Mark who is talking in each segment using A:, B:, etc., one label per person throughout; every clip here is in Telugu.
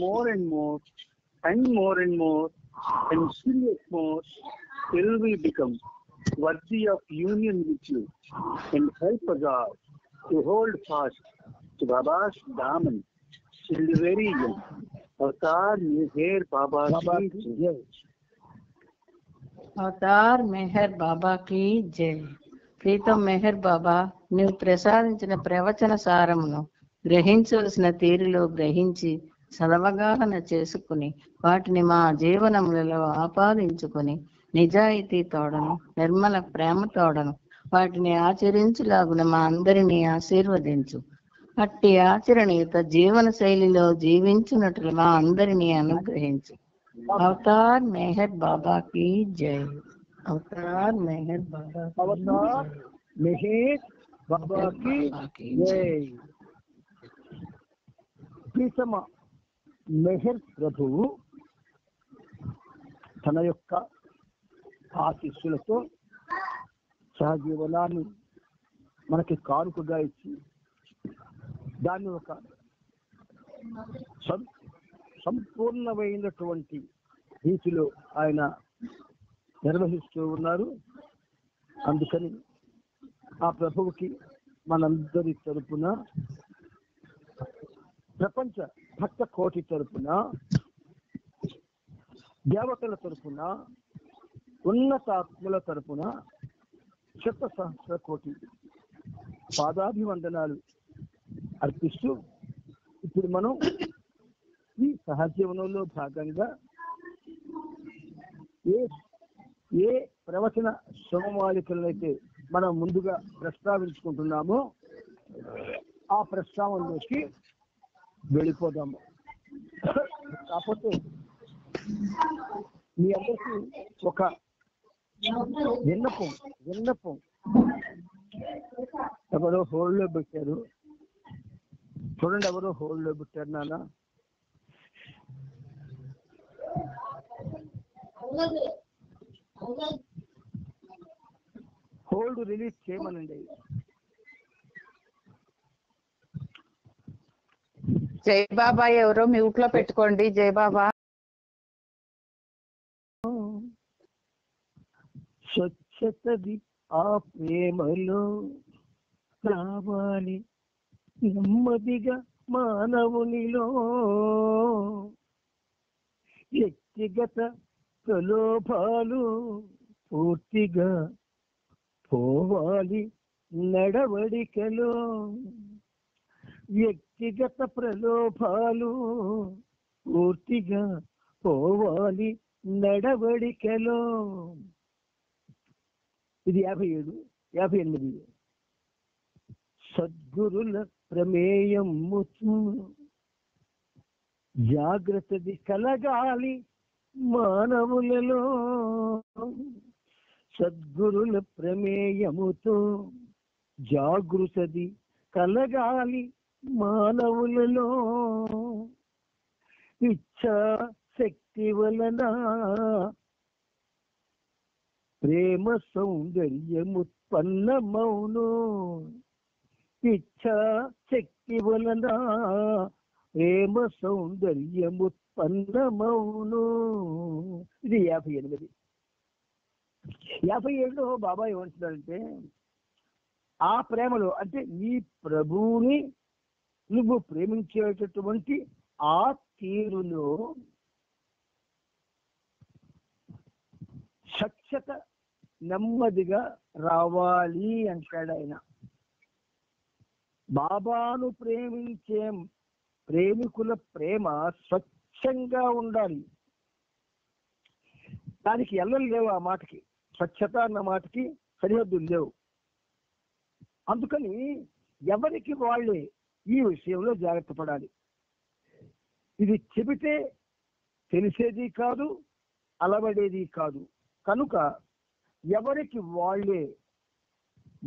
A: more and more and more and more and still yet more till we become worthy of union with you, and help us all to hold fast to Baba's daman till the very end. Avatar Meher Baba ki jai.
B: Avatar Meher బాబాకి జై. ప్రీతం మెహర్ బాబా, నీవు ప్రసాదించిన ప్రవచన సారమును గ్రహించవలసిన తీరులో గ్రహించి సదవగాహన చేసుకుని వాటిని మా జీవనములలో ఆపాదించుకుని నిజాయితీ తోడను నిర్మల ప్రేమ తోడను వాటిని ఆచరించులాగున మా అందరినీ ఆశీర్వదించు. అట్టి ఆచరణయుత జీవన శైలిలో జీవించున్నట్లు మా అందరినీ అనుగ్రహించు. అవతార్ మెహర్ బాబా की जय. అవతార్ మెహర్ బాబా
C: అవతార్ మెహర్ బాబా की जय. ప్రీతమ మెహర్ ప్రభువు తన యొక్క ఆశీస్సులతో సహజీవనాన్ని మనకి కానుకగా ఇచ్చి దాన్ని ఒక సంపూర్ణమైనటువంటి రీతిలో ఆయన నిర్వహిస్తూ ఉన్నారు. అందుకని ఆ ప్రభువుకి మనందరి తరపున, ప్రపంచ భక్త కోటి తరపున, దేవతల తరపున, ఉన్నతాత్ముల తరపున 1,000,000 కోటి పాదాభివందనాలు అర్పిస్తూ ఇప్పుడు మనం ఈ సహజీవనంలో భాగంగా ఏ ప్రవచన సోమాలికలనైతే మనం ముందుగా ప్రస్తావించుకుంటున్నామో ఆ ప్రస్తావనలోకి వెళ్ళిపోదాము. కాకపోతే మీ అందరికీ ఒక విన్నపం ఎవరో హోల్డ్లో పెట్టారు చూడండి, ఎవరో హోల్డ్లో పెట్టారు నాన్న. హోల్డ్ రిలీజ్ చేయమనండి.
D: జై బాబా, ఎవరో మ్యూట్ లో పెట్టుకోండి. జై బాబా.
C: స్వచ్ఛతది ఆ ప్రేమలో రావాలి నెమ్మదిగా మానవునిలో, వ్యక్తిగత ప్రలోభాలు పూర్తిగా పోవాలి నడవడికలో, వ్యక్తిగత ప్రలోభాలు పూర్తిగా పోవాలి నడవడికలో. ఇది 57, 58. సద్గురుల ప్రమేయముతు జాగ్రత్తది కలగాలి మానవులలో, సద్గురుల ప్రమేయముతో జాగృతది కలగాలి మానవులలో, ఇచ్ఛా శక్తి వలన ప్రేమ సౌందర్యముత్పన్నమౌను, ఇచ్ఛా శక్తి వలన ప్రేమ సౌందర్యముత్పన్నమౌను. ఇది 58. 57లో బాబా ఏమంటున్నారంటే, ఆ ప్రేమలో అంటే నీ ప్రభువుని నువ్వు ప్రేమించేటటువంటి ఆ తీరులో స్వచ్ఛత నెమ్మదిగా రావాలి అంటాడు ఆయన. బాబాను ప్రేమించే ప్రేమికుల ప్రేమ స్వచ్ఛంగా ఉండాలి. దానికి ఎల్లలు లేవు. ఆ మాటకి, స్వచ్ఛత అన్న మాటకి సరిహద్దులు లేవు. అందుకని ఎవరికి వాళ్ళే ఈ విషయంలో జాగ్రత్త పడాలి. ఇది చెబితే తెలిసేది కాదు, అలవడేది కాదు. కనుక ఎవరికి వాళ్ళే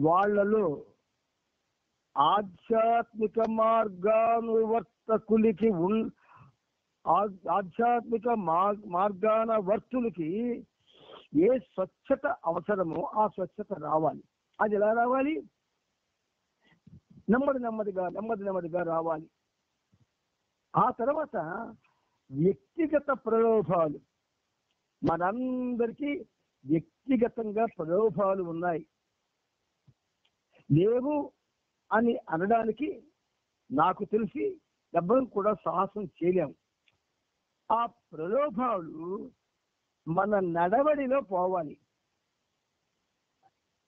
C: వాళ్ళలో ఆధ్యాత్మిక మార్గానువర్తకులకి ఆధ్యాత్మిక మార్గాన వర్తులకి ఏ స్వచ్ఛత అవసరమో ఆ స్వచ్ఛత రావాలి. అది ఎలా రావాలి? నెమ్మదిగా రావాలి. ఆ తర్వాత వ్యక్తిగత ప్రలోభాలు, మనందరికీ వ్యక్తిగతంగా ప్రలోభాలు ఉన్నాయి. లేవు అని అనడానికి నాకు తెలిసి ఎవ్వరూ కూడా సాహసం చేయలేము. ఆ ప్రలోభాలు మన నడవడిలో పోవాలి.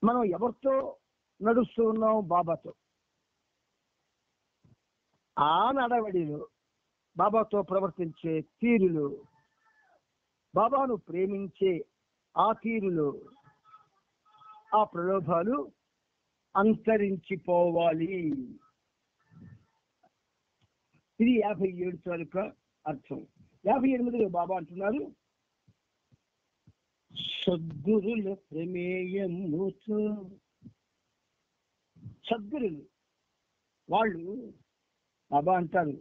C: మనం ఎవరితో నడుస్తూ ఉన్నాం? బాబాతో. ఆ నడవడిలో, బాబాతో ప్రవర్తించే తీరులో, బాబాను ప్రేమించే ఆ తీరులో ఆ ప్రలోభాలు అంతరించిపోవాలి. ఇది 57 తాలూకా అర్థం. 58లో బాబా అంటున్నారు, సద్గురుల ప్రమేయముతో. సద్గురులు వాళ్ళు బాబా అంటారు,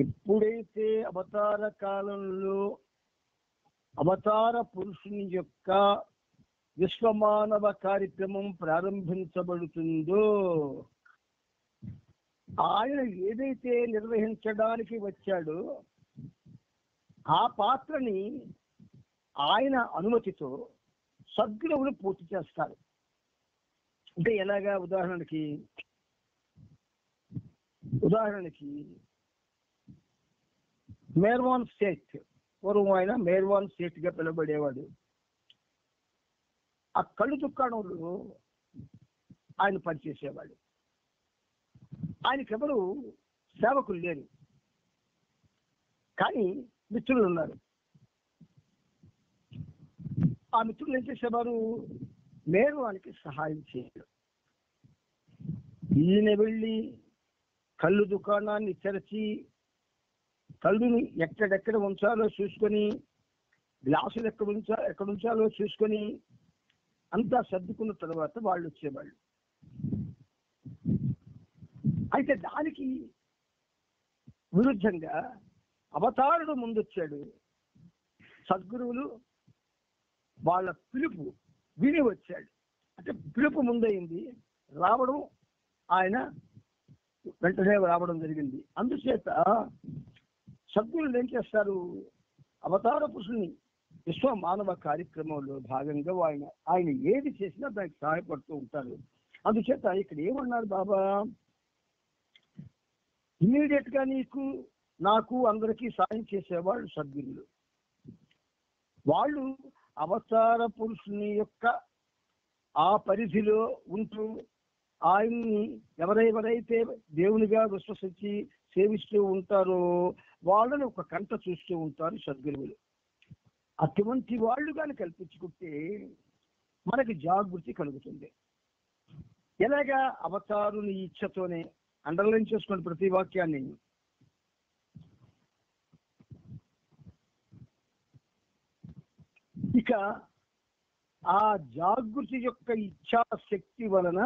C: ఎప్పుడైతే అవతార కాలంలో అవతార పురుషుని యొక్క విశ్వమానవ కార్యక్రమం ప్రారంభించబడుతుందో, ఆయన ఏదైతే నిర్వహించడానికి వచ్చాడో ఆ పాత్రని ఆయన అనుమతితో సద్గురువులు పూర్తి చేస్తారు. అంటే ఎలాగా? ఉదాహరణకి మేర్వాన్ సేట్, పూర్వం ఆయన మేర్వాన్ సేట్ గా పిలువబడేవాడు. ఆ కళ్ళు దుకాణంలో ఆయన పనిచేసేవాడు. ఆయనకెవరు సేవకులు లేరు, కానీ మిత్రులు ఉన్నారు. ఆ మిత్రులు ఏం చేసేవారు? మేర్వానికి సహాయం చేయరు. ఈయన వెళ్ళి కళ్ళు దుకాణాన్ని తెరచి కళ్ళుని ఎక్కడెక్కడ ఉంచాలో చూసుకొని, గ్లాసులు ఎక్కడ ఉంచాలో చూసుకొని అంతా సర్దుకున్న తర్వాత వాళ్ళు వచ్చేవాళ్ళు. అయితే దానికి విరుద్ధంగా అవతారుడు ముందొచ్చాడు. సద్గురువులు వాళ్ళ పిలుపు విని వచ్చాడు. అంటే పిలుపు ముందయింది, రావడం ఆయన వెంటనే రావడం జరిగింది. అందుచేత సద్గురువులు ఏం చేస్తారు? అవతార పురుషుని విశ్వ మానవ కార్యక్రమంలో భాగంగా ఆయన ఏది చేసినా దానికి సహాయపడుతూ ఉంటారు. అందుచేత ఇక్కడ ఏమన్నారు బాబా? ఇమ్మీడియట్ గా నీకు, నాకు, అందరికీ సాయం చేసేవాళ్ళు సద్గురువులు. వాళ్ళు అవతార పురుషుని యొక్క ఆ పరిధిలో ఉంటూ ఆయన్ని ఎవరెవరైతే దేవునిగా విశ్వసించి సేవిస్తూ ఉంటారో వాళ్ళని ఒక కంట చూస్తూ ఉంటారు సద్గురువులు. అటువంటి వాళ్ళు కానీ కల్పించుకుంటే మనకి జాగృతి కలుగుతుంది. ఎలాగా? అవతారుని ఇచ్ఛతోనే. అండర్లైన్ చేసుకోండి ప్రతి వాక్యాన్ని. ఇక ఆ జాగృతి యొక్క ఇచ్ఛాశక్తి వలన,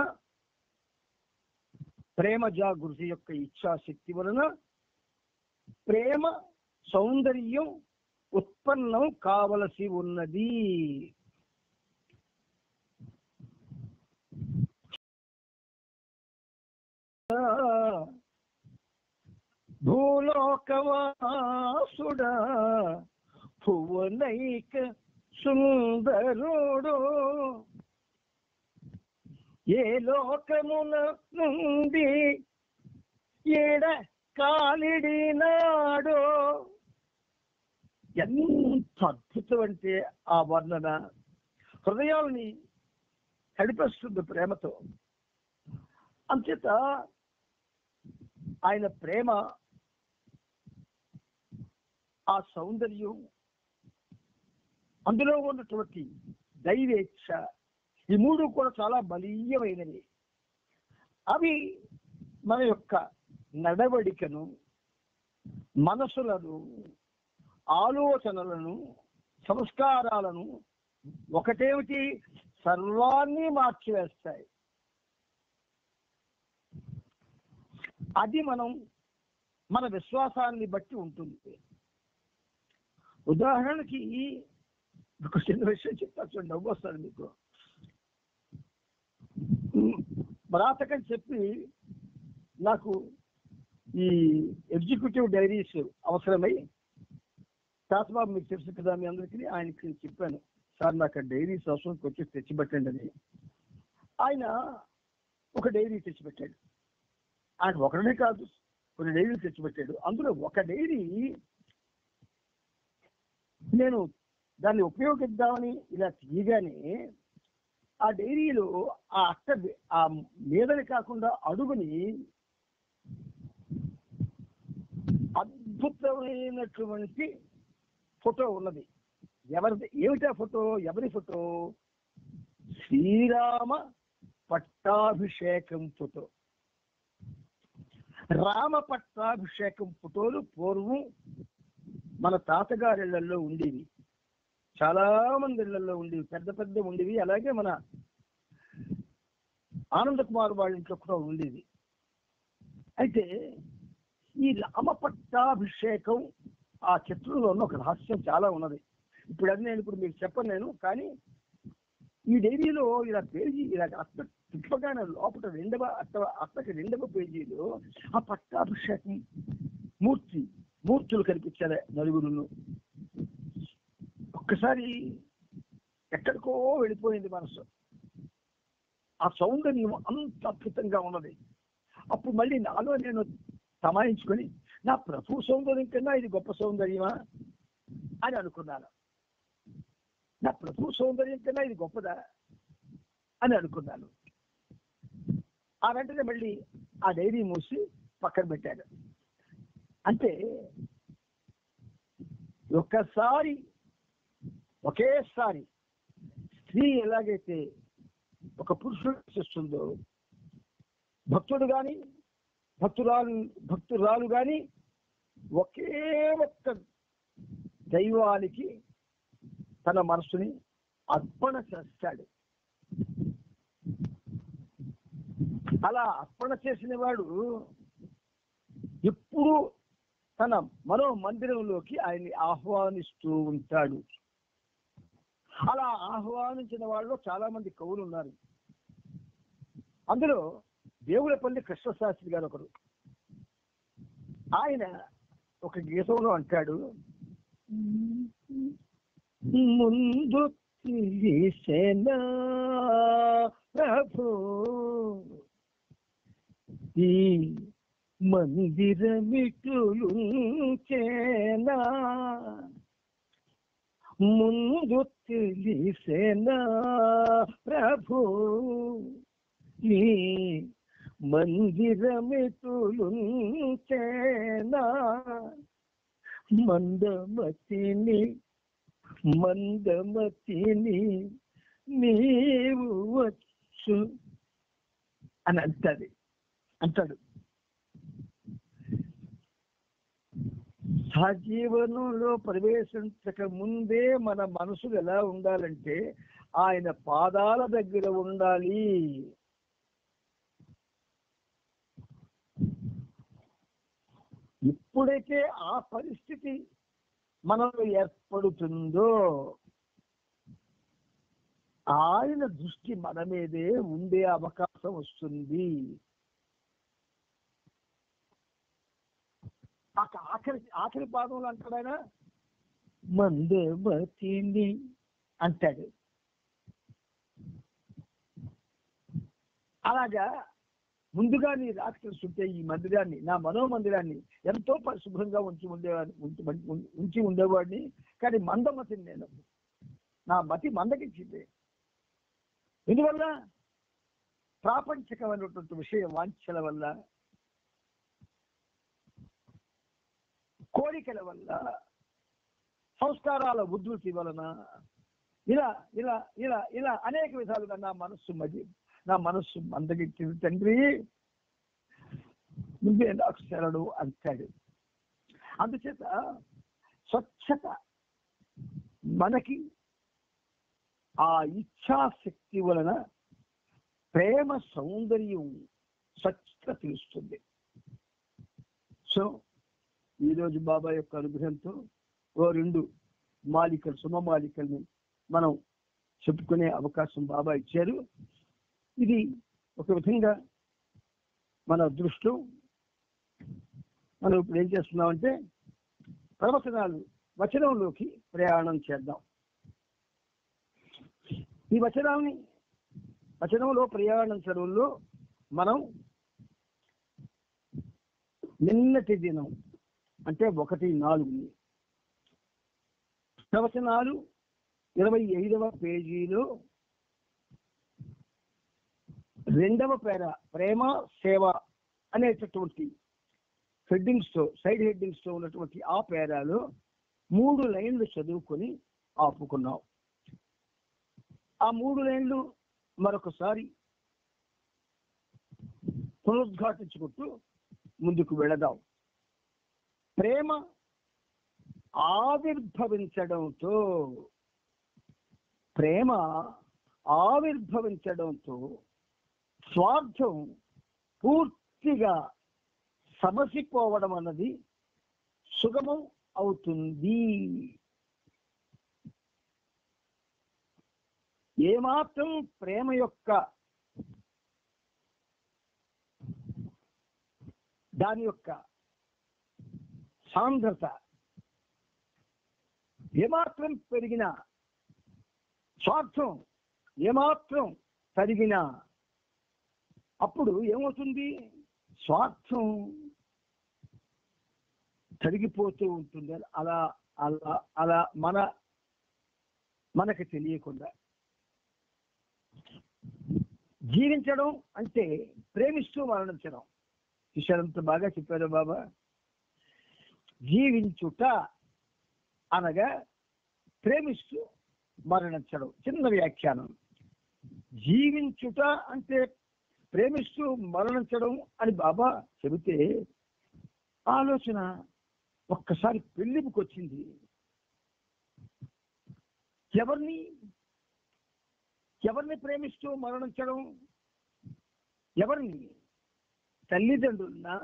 C: ప్రేమ జాగృతి యొక్క ఇచ్ఛాశక్తి వలన ప్రేమ సౌందర్యం ఉత్పన్నం కావలసి ఉన్నది. భూలోకవాసుడా భువనైక సుందరుడు, ఏ లోకమున నుండి ఏడ కాలిడినాడో. ఎంత అద్భుతం అంటే ఆ వర్ణన హృదయాల్ని తడిపేస్తుంది ప్రేమతో. అంచేత ఆయన ప్రేమ, ఆ సౌందర్యం, అందులో ఉన్నటువంటి దైవేచ్ఛ, ఈ మూడు కూడా చాలా బలీయమైనవి. అవి మన యొక్క నడవడికను, మనసులను, ఆలోచనలను, సంస్కారాలను ఒకటేమిటి సర్వాన్ని మార్చివేస్తాయి. అది మన విశ్వాసాన్ని బట్టి ఉంటుంది. ఉదాహరణకి ఒక చిన్న విషయం చెప్తా చూడండి, నవ్వు వస్తుంది మీకు. బ్రాతకని చెప్పి నాకు ఈ ఎగ్జిక్యూటివ్ డైరీస్ అవసరమై శాస్త్రబాబు మీకు తెలుసు కదా మీ అందరికీ, ఆయనకి చెప్పాను, సార్ నాకు డైరీస్ అవసరం, వచ్చి తెచ్చిపెట్టండి అని. ఆయన ఒక డైరీ తెచ్చిపెట్టాడు. ఆయన ఒకరినే కాదు, కొన్ని డైరీలు తెచ్చిపెట్టాడు. అందులో ఒక డైరీ నేను దాన్ని ఉపయోగిద్దామని ఇలా తీయగానే ఆ డైరీలో ఆ అట్ట ఆ మీదని కాకుండా అడుగుని అద్భుతమైనటువంటి ఫోటో ఉన్నది. ఎవరిది, ఏమిటా ఫోటో, ఎవరి ఫోటో? శ్రీరామ పట్టాభిషేకం ఫోటో. రామ పట్టాభిషేకం ఫోటోలు పూర్వం మన తాతగారి ఇళ్లలో ఉండేవి, చాలా మంది ఇళ్లలో ఉండేవి, పెద్ద పెద్ద ఉండేవి. అలాగే మన ఆనంద కుమార్ వాళ్ళ ఇంట్లో కూడా ఉండేది. అయితే ఈ రామ పట్టాభిషేకం ఆ చిత్రంలో ఉన్న ఒక రహస్యం చాలా ఉన్నది. ఇప్పుడు అది నేను మీకు చెప్పను నేను, కానీ ఈ డైరీలో ఇలా పేజీ ఇలా అట్ట తిప్పగానే లోపల అట్టకి రెండవ పేజీలో ఆ పట్టాభిషేకం మూర్తులు కనిపించారు, నలుగురు. ఒక్కసారి ఎక్కడికో వెళ్ళిపోయింది మనసు. ఆ సౌందర్యం అంత అద్భుతంగా ఉన్నది. అప్పుడు మళ్ళీ నాలో నేను తమాయించుకొని, నా ప్రభు సౌందర్యం కన్నా ఇది గొప్ప సౌందర్యమా అని అనుకున్నాను. నా ప్రభు సౌందర్యం కన్నా ఇది గొప్పదా అని అనుకున్నాను. ఆ వెంటనే మళ్ళీ ఆ డైరీ మూసి పక్కన పెట్టాడు. అంటే ఒకేసారి స్త్రీ ఎలాగైతే ఒక పురుషుడు చేస్తుందో, భక్తుడు కానీ భక్తురాలు కానీ ఒకే ఒక్క దైవానికి తన మనసుని అర్పణ చేస్తాడు. అలా అర్పణ చేసిన వాడు ఎప్పుడు తన మనో మందిరంలోకి ఆయన్ని ఆహ్వానిస్తూ ఉంటాడు. అలా ఆహ్వానించిన వాళ్ళు చాలా మంది కవులు ఉన్నారు. అందులో దేవులపల్లి కృష్ణశాస్త్రి గారు ఒకరు. ఆయన ఒక గీతంలో అంటాడు, ముందు తెలిసేనా ప్రభు ఈ మందిరమిటులుంచేనా, ముందు తెలిసేనా ప్రభు ఈ మందిరమిటులుంచేనా, మందమతిని నీవు వచ్చు అని అంటాడు. సజీవనంలో ప్రవేశించక ముందే మన మనసులు ఎలా ఉండాలంటే ఆయన పాదాల దగ్గర ఉండాలి. ఎప్పుడైతే ఆ పరిస్థితి మనలో ఏర్పడుతుందో ఆయన దృష్టి మన మీదే ఉండే అవకాశం వస్తుంది. ఆఖరి పాదంలో అంటాడు ఆయన, మందమతిని అంటాడు. అలాగా ముందుగా నీ రాసుకుంటే ఈ మందిరాన్ని, నా మనోమందిరాన్ని ఎంతో పరిశుభ్రంగా ఉంచి ఉండేవాడిని. కానీ మందమతిని నేను, నా మతి మందకించింది. ఎందువల్ల? ప్రాపంచికమైనటువంటి విషయ వాంఛల వల్ల, కోరికల వల్ల, సంస్కారాల ఉద్ధృతి వలన, ఇలా ఇలా ఇలా ఇలా అనేక విధాలుగా నా మనస్సు మందగించింది. తండ్రి నువ్వే నాకు శరణు అంటాడు. అందుచేత స్వచ్ఛత మనకి ఆ ఇచ్ఛాశక్తి వలన ప్రేమ సౌందర్యం స్వచ్ఛత తెలుస్తుంది. సో ఈరోజు బాబా యొక్క అనుగ్రహంతో ఓ 2 మాలికలు, సుమమాలికల్ని మనం చెప్పుకునే అవకాశం బాబా ఇచ్చారు. ఇది ఒక విధంగా మన దృష్టిలో మనం ఇప్పుడు ఏం చేస్తున్నామంటే ప్రవచనాలు వచనంలోకి ప్రయాణం చేద్దాం. ఈ వచనంలో ప్రయాణించడంలో మనం నిన్నటి దినం అంటే 1-4 ప్రవచనాలు 25వ పేజీలో 2వ పేర ప్రేమ సేవ అనేటటువంటి సైడ్ హెడ్డింగ్స్ తో ఉన్నటువంటి ఆ పేరాలో 3 లైన్లు చదువుకొని ఆపుకున్నాం. ఆ 3 లైన్లు మరొకసారి పునరుద్ఘాటించుకుంటూ ముందుకు వెళదాం. ప్రేమ ఆవిర్భవించడంతో స్వార్థం పూర్తిగా సమసిపోవడం అన్నది సుగమం అవుతుంది. ఏమాత్రం ప్రేమ యొక్క దాని యొక్క సాంద్రత ఏమాత్రం పెరిగినా, స్వార్థం ఏమాత్రం తరిగినా అప్పుడు ఏమవుతుంది? స్వార్థం తరిగిపోతూ ఉంటుంది. అలా అలా అలా మనకు తెలియకుండా జీవించడం అంటే ప్రేమిస్తూ మరణించడం. విషయాలంత బాగా చెప్పారు బాబా. జీవించుట అనగా ప్రేమిస్తూ మరణించడం. చిన్న వ్యాఖ్యానం. జీవించుట అంటే ప్రేమిస్తూ మరణించడం అని బాబా చెబితే ఆలోచన ఒక్కసారి పెళ్లికి వచ్చింది. ఎవరిని ప్రేమిస్తూ మరణించడం? ఎవరిని? తల్లిదండ్రులనా?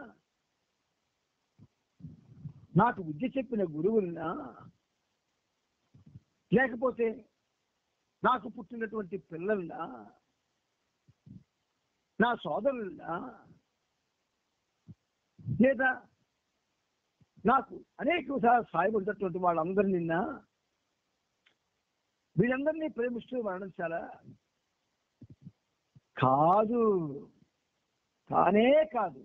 C: నాకు విద్య చెప్పిన గురువులనా? లేకపోతే నాకు పుట్టినటువంటి పిల్లలనా? నా సోదరులనా? లేదా నాకు అనేక విధాలు సాయపడినటువంటి వాళ్ళందరినీ వీళ్ళందరినీ ప్రేమిస్తూ మరణించాలా? కాదు, కానే కాదు.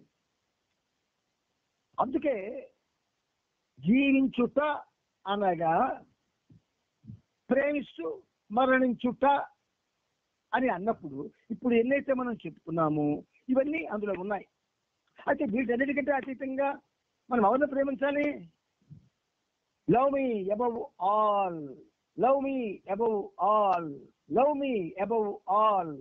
C: అందుకే జీవించుట అనగా ప్రేమిస్తూ మరణించుట అని అన్నప్పుడు ఇప్పుడు ఎన్నైతే మనం చెప్పుకున్నామో ఇవన్నీ అందులో ఉన్నాయి. అయితే వీటన్నిటికంటే అతీతంగా మనం ఎవరిని ప్రేమించాలి? లవ్ మీ అబవ్ ఆల్, లవ్ మీ అబవ్ ఆల్, లవ్ మీ అబవ్ ఆల్.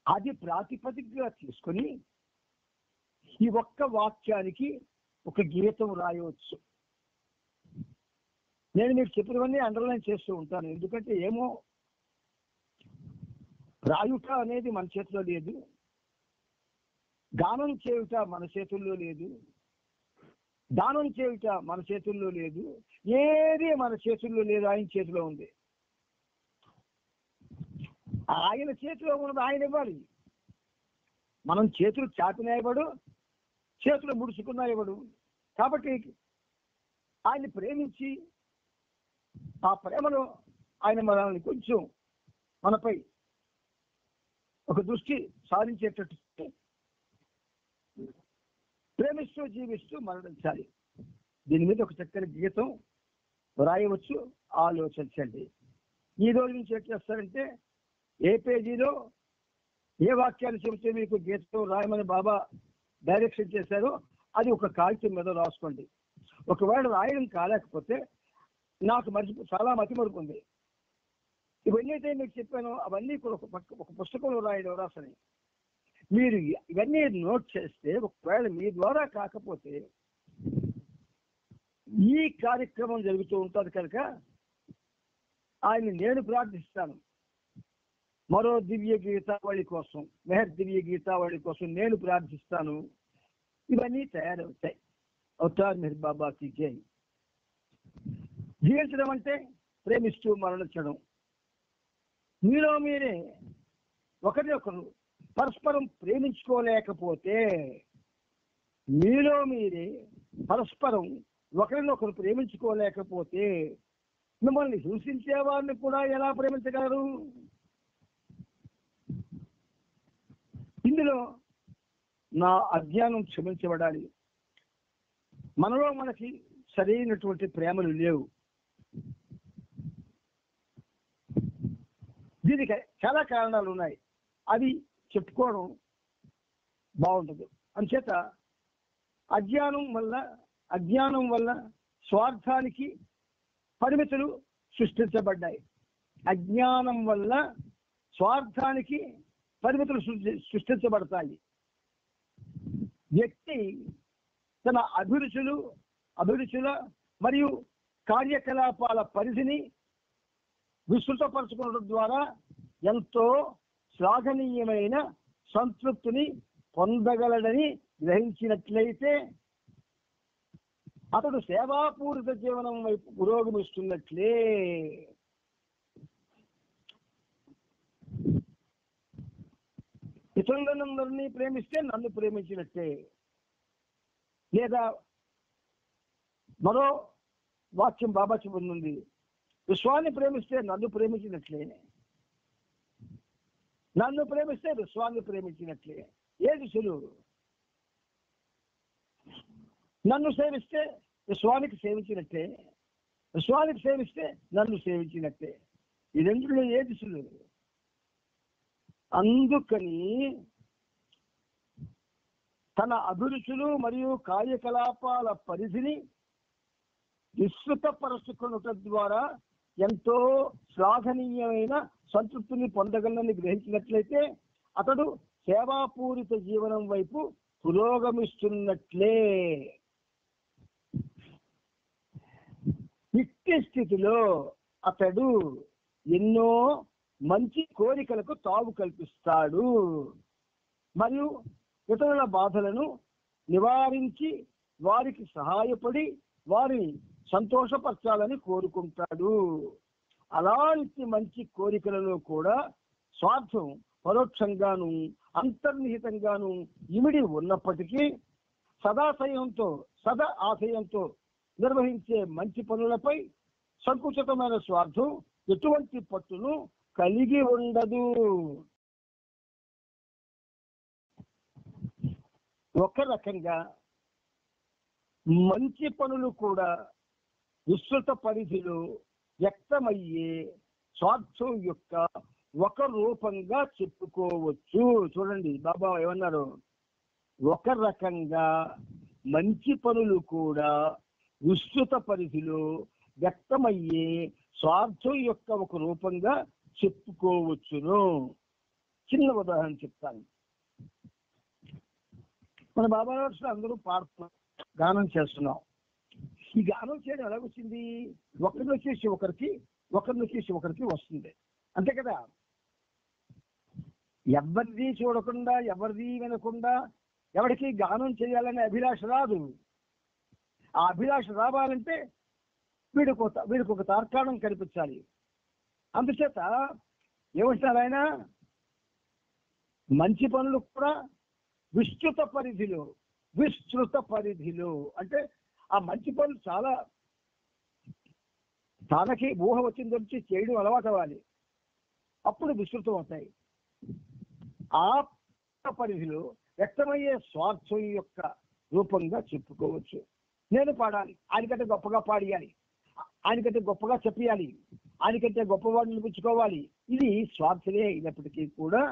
C: అది ప్రాతిపదికగా తీసుకొని ఈ ఒక్క వాక్యానికి ఒక గీతం రాయవచ్చు. నేను మీకు చెప్పినవన్నీ అండర్లైన్ చేస్తూ ఉంటాను. ఎందుకంటే ఏమో రాయుట అనేది మన చేతిలో లేదు, గానం చేయుట మన చేతుల్లో లేదు, దానం చేయుట మన చేతుల్లో లేదు, ఏది మన చేతుల్లో లేదు. ఆయన చేతిలో ఉంది. ఆయన చేతిలో ఉన్నది ఆయన ఇవ్వాలి. మనం చేతులు చాపినా ఇవ్వడు, చేతులు ముడుచుకున్నా ఇవ్వడు. కాబట్టి ఆయన్ని ప్రేమించి ఆ ప్రేమలో ఆయన మనల్ని కొంచెం మనపై ఒక దృష్టి సాధించేటట్టు ప్రేమిస్తూ జీవిస్తూ మరణించాలి. దీని మీద ఒక చక్కని గీతం రాయవచ్చు. ఆలోచించండి. ఈ రోజు నుంచి ఏం చేస్తారంటే ఏ పేజీలో ఏ వాక్యాలు చెబితే మీకు గీతం రాయమని బాబా డైరెక్షన్ చేశారో అది ఒక కాగితం మీద రాసుకోండి. ఒకవేళ రాయడం కాలేకపోతే నాకు చాలా మతిమరుపు ఉంది. ఇవన్నీ అయితే మీకు చెప్పానో అవన్నీ కూడా ఒక పుస్తకంలో రాసని మీరు ఇవన్నీ నోట్ చేస్తే ఒకవేళ మీ ద్వారా కాకపోతే ఈ కార్యక్రమం జరుగుతూ ఉంటుంది కనుక ఆయన్ని నేను ప్రార్థిస్తాను. మరో దివ్య గీతావళి కోసం, మెహర్ దివ్య గీతావళి కోసం నేను ప్రార్థిస్తాను. ఇవన్నీ తయారవుతాయి. అవతార్ మెహర్ బాబాకి జై. జీవించడం అంటే ప్రేమిస్తూ మరణించడం. మీలో మీరే ఒకరినొకరు పరస్పరం ప్రేమించుకోలేకపోతే, మీలో మీరే పరస్పరం ఒకరినొకరు ప్రేమించుకోలేకపోతే మిమ్మల్ని హింసించే వారిని కూడా ఎలా ప్రేమించగలరు? ఇందులో నా అజ్ఞానం క్షమించబడాలి. మనలో మనకి సరైనటువంటి ప్రేమలు లేవు. దీనికి చాలా కారణాలు ఉన్నాయి. అవి చెప్పుకోవడం బాగుంటుంది. అంచేత అజ్ఞానం వల్ల స్వార్థానికి పరిమితులు సృష్టించబడ్డాయి. అజ్ఞానం వల్ల స్వార్థానికి పరిమితులు సృష్టించబడతాయి. వ్యక్తి తన అభిరుచుల మరియు కార్యకలాపాల పరిధిని విస్తృతపరచుకోవడం ద్వారా ఎంతో శ్లాఘనీయమైన సంతృప్తిని పొందగలడని గ్రహించినట్లయితే అతడు సేవాపూరిత జీవనం వైపు పురోగమిస్తున్నట్లే. ఇతరులందరినీ ప్రేమిస్తే నన్ను ప్రేమించినట్టే. లేదా మరో వాక్యం బాబా చెబుతుంది, విశ్వాన్ని ప్రేమిస్తే నన్ను ప్రేమించినట్లే, నన్ను ప్రేమిస్తే విశ్వాన్ని ప్రేమించినట్లే. ఏది సులువు? నన్ను సేవిస్తే విశ్వానికి సేవించినట్టే, విశ్వానికి సేవిస్తే నన్ను సేవించినట్టే. ఈ రెండులో ఏది సులువు? అందుకని తన అభిరుచులు మరియు కార్యకలాపాల పరిధిని విస్తృతపరచుకున్నట ద్వారా ఎంతో శ్లాఘనీయమైన సంతృప్తిని పొందగలని గ్రహించినట్లయితే అతడు సేవాపూరిత జీవనం వైపు పురోగమిస్తున్నట్లే. ఇట్టి స్థితిలో అతడు ఎన్నో మంచి కోరికలకు తావు కల్పిస్తాడు మరియు ఇతరుల బాధలను నివారించి వారికి సహాయపడి వారిని సంతోషపరచాలని కోరుకుంటాడు. అలాంటి మంచి కోరికలలో కూడా స్వార్థం పరోక్షంగాను అంతర్నిహితంగాను ఇమిడి ఉన్నప్పటికీ సదా ఆశయంతో నిర్వహించే మంచి పనులపై సంకుచితమైన స్వార్థం ఎటువంటి పట్టును కలిగి ఉండదు. ఒక రకంగా మంచి పనులు కూడా విస్తృత పరిధిలో వ్యక్తమయ్యే స్వార్థం యొక్క ఒక రూపంగా చెప్పుకోవచ్చు. చూడండి బాబా ఏమన్నారు, ఒక రకంగా మంచి పనులు కూడా విస్తృత పరిధిలో వ్యక్తమయ్యే స్వార్థం యొక్క ఒక రూపంగా చెప్పుకోవచ్చును. చిన్న ఉదాహరణ చెప్తాను. మన బాబా అందరూ పాడుతున్నాం, గానం చేస్తున్నాం. ఈ గానం చేయడం ఎలాగొచ్చింది? ఒకరిని వచ్చేసి ఒకరికి వస్తుంది, అంతే కదా. ఎవరిది చూడకుండా ఎవరిది వినకుండా ఎవరికి గానం చేయాలనే అభిలాష రాదు. ఆ అభిలాష రావాలంటే వీడికి ఒక తార్కాణం కనిపించాలి. అందుచేత ఏమంటున్నారు ఆయన, మంచి పనులు కూడా విస్తృత పరిధిలో అంటే ఆ మంచి పనులు చాలా తనకి ఊహ వచ్చింది వచ్చి చేయడం అలవాటు అవ్వాలి, అప్పుడు విస్తృతం అవుతాయి. ఆ పరిధిలో వ్యక్తమయ్యే స్వార్థం యొక్క రూపంగా చెప్పుకోవచ్చు. నేను పాడాలి, ఆయనకంటే గొప్పగా పాడియాలి, ఆయనకంటే గొప్పగా చెప్పాలి, ఆయనకంటే గొప్పవాడిని నిలిపించుకోవాలి. ఇది స్వార్థమే అయినప్పటికీ కూడా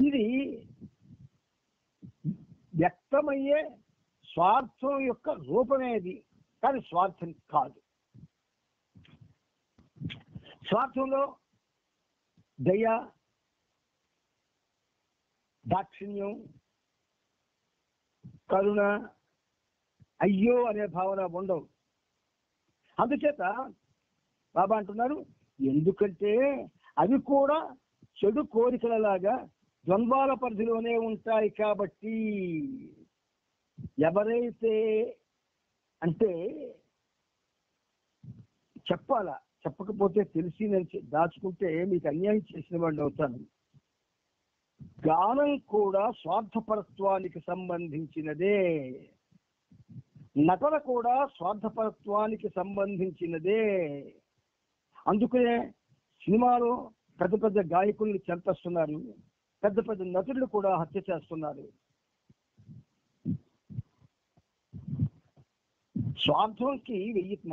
C: ఇది వ్యక్తమయ్యే స్వార్థం యొక్క రూపమేది, కానీ స్వార్థం కాదు. స్వార్థంలో దయ, దాక్షిణ్యం, కరుణ, అయ్యో అనే భావన ఉండవు. అందుచేత బాబా అంటున్నారు, ఎందుకంటే అవి కూడా చెడు కోరికలలాగా ద్వంద్వాల పరిధిలోనే ఉంటాయి. కాబట్టి ఎవరైతే అంటే చెప్పకపోతే తెలిసి నేను దాచుకుంటే మీకు అన్యాయం చేసిన వాడిని అవుతాను. గానం కూడా స్వార్థపరత్వానికి సంబంధించినదే, నటన కూడా స్వార్థపరత్వానికి సంబంధించినదే. అందుకనే సినిమాలో పెద్ద పెద్ద గాయకుల్ని చంపేస్తున్నారు, పెద్ద పెద్ద నటులు కూడా హత్య చేస్తున్నారు. స్వార్థంకి